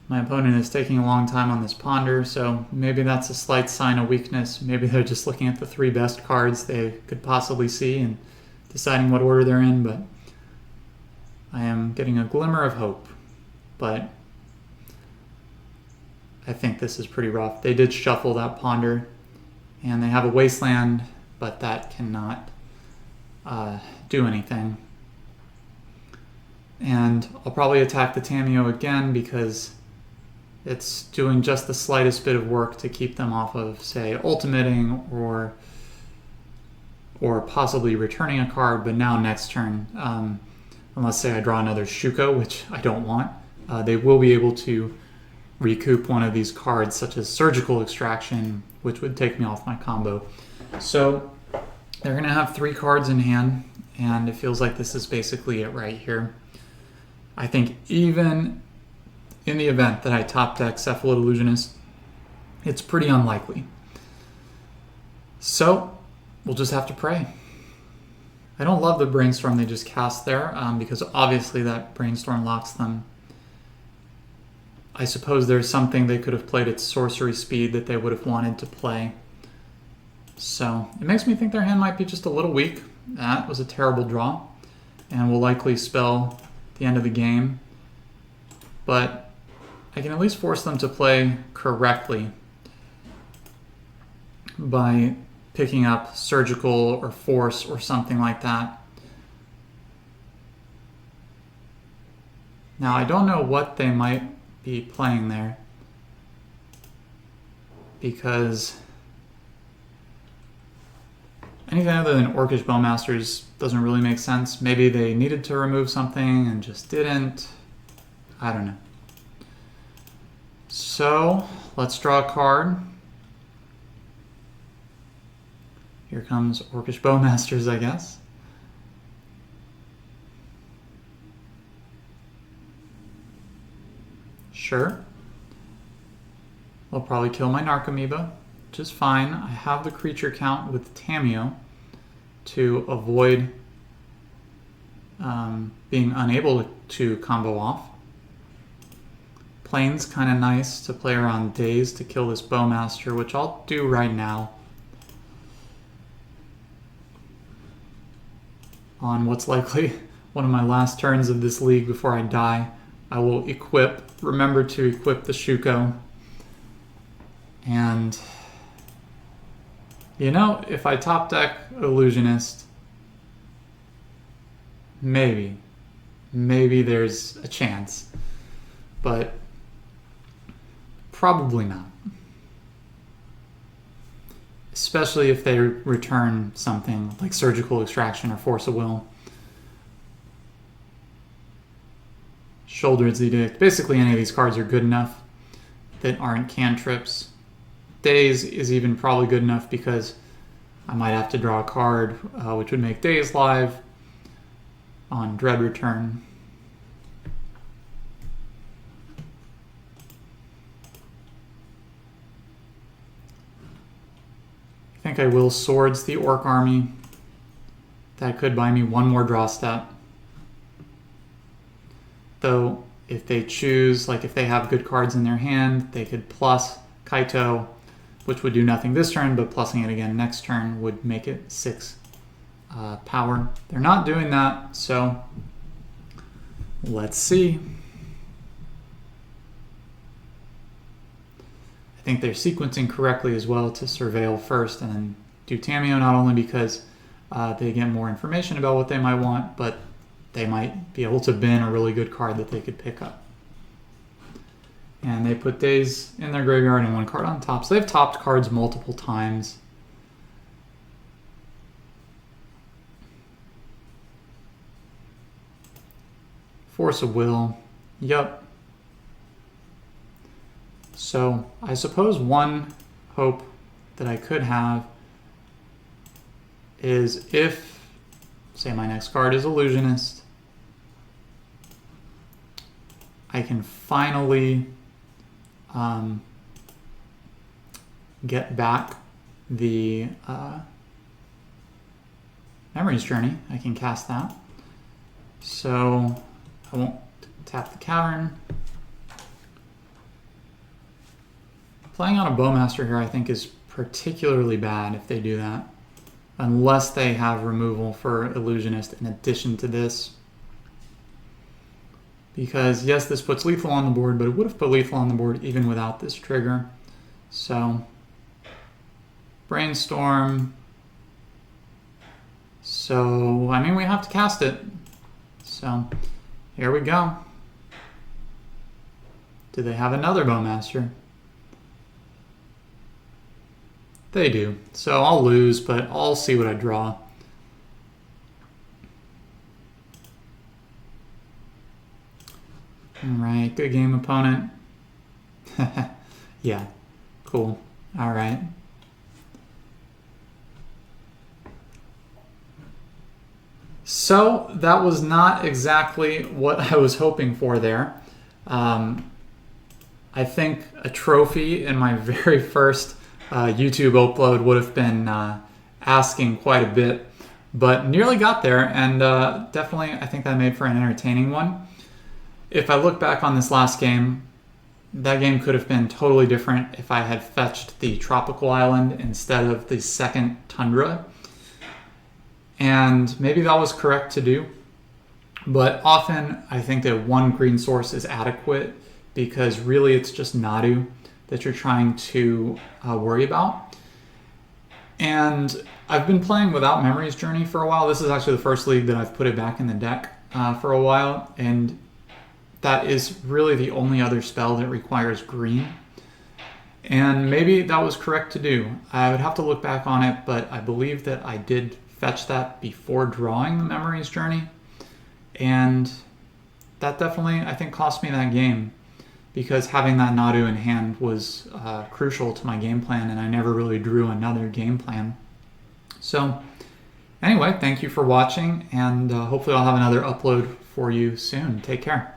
My opponent is taking a long time on this ponder, so maybe that's a slight sign of weakness. Maybe they're just looking at the 3 best cards they could possibly see and deciding what order they're in, but I am getting a glimmer of hope. But I think this is pretty rough. They did shuffle that Ponder, and they have a Wasteland, but that cannot do anything. And I'll probably attack the Tamiyo again because it's doing just the slightest bit of work to keep them off of, say, ultimating or possibly returning a card, but now next turn, unless, say, I draw another Shuko, which I don't want, they will be able to recoup one of these cards, such as Surgical Extraction, which would take me off my combo. So they're going to have 3 cards in hand, and it feels like this is basically it right here. I think even in the event that I top deck Cephalid Illusionist, it's pretty unlikely. So we'll just have to pray. I don't love the Brainstorm they just cast there, because obviously that Brainstorm locks them. I suppose there's something they could have played at sorcery speed that they would have wanted to play. So it makes me think their hand might be just a little weak. That was a terrible draw, and will likely spell the end of the game. But I can at least force them to play correctly by picking up Surgical or Force or something like that. Now I don't know what they might be playing there, because anything other than Orcish Bowmasters doesn't really make sense. Maybe they needed to remove something and just didn't. I don't know. So let's draw a card. Here comes Orcish Bowmasters, I guess. Sure. I'll probably kill my Narcomoeba, which is fine. I have the creature count with Tamiyo to avoid being unable to combo off. Plane's kind of nice to play around Daze to kill this Bowmaster, which I'll do right now. On what's likely one of my last turns of this league before I die, I will remember to equip the Shuko. And, you know, if I top deck Illusionist, maybe there's a chance, but probably not. Especially if they return something like Surgical Extraction or Force of Will. Shoulder's Edict. Basically any of these cards are good enough that aren't cantrips. Daze is even probably good enough because I might have to draw a card, which would make Daze live on Dread Return. I think I will Swords the Orc Army. That could buy me one more draw step. Though, if they choose, like if they have good cards in their hand, they could plus Kaito, which would do nothing this turn, but plussing it again next turn would make it 6 power. They're not doing that, so let's see. I think they're sequencing correctly as well to Surveil first and then do Tamiyo, not only because they get more information about what they might want, but they might be able to bin a really good card that they could pick up. And they put Daze in their graveyard and 1 card on top. So they've topped cards multiple times. Force of Will. Yup. So I suppose one hope that I could have is if, say my next card is Illusionist, I can finally get back the Memory's Journey. I can cast that. So I won't tap the Cavern. Playing on a Bowmaster here I think is particularly bad if they do that. Unless they have removal for Illusionist in addition to this. because yes, this puts lethal on the board, but it would have put lethal on the board even without this trigger. So brainstorm. So, I mean, we have to cast it. So, here we go. Do they have another Bowmaster? They do. So, I'll lose, but I'll see what I draw. Alright, good game, opponent. Yeah, cool. Alright. So that was not exactly what I was hoping for there. I think a trophy in my very first YouTube upload would have been asking quite a bit, but nearly got there, and definitely I think that made for an entertaining one. If I look back on this last game, that game could have been totally different if I had fetched the tropical island instead of the second tundra. And maybe that was correct to do, but often I think that one green source is adequate because really it's just Nadu that you're trying to worry about. And I've been playing without Memory's Journey for a while. This is actually the first league that I've put it back in the deck for a while, and that is really the only other spell that requires green. And maybe that was correct to do. I would have to look back on it, but I believe that I did fetch that before drawing the Memory's Journey, and that definitely, I think, cost me that game because having that Nadu in hand was crucial to my game plan, and I never really drew another game plan. So anyway, thank you for watching, and hopefully I'll have another upload for you soon. Take care.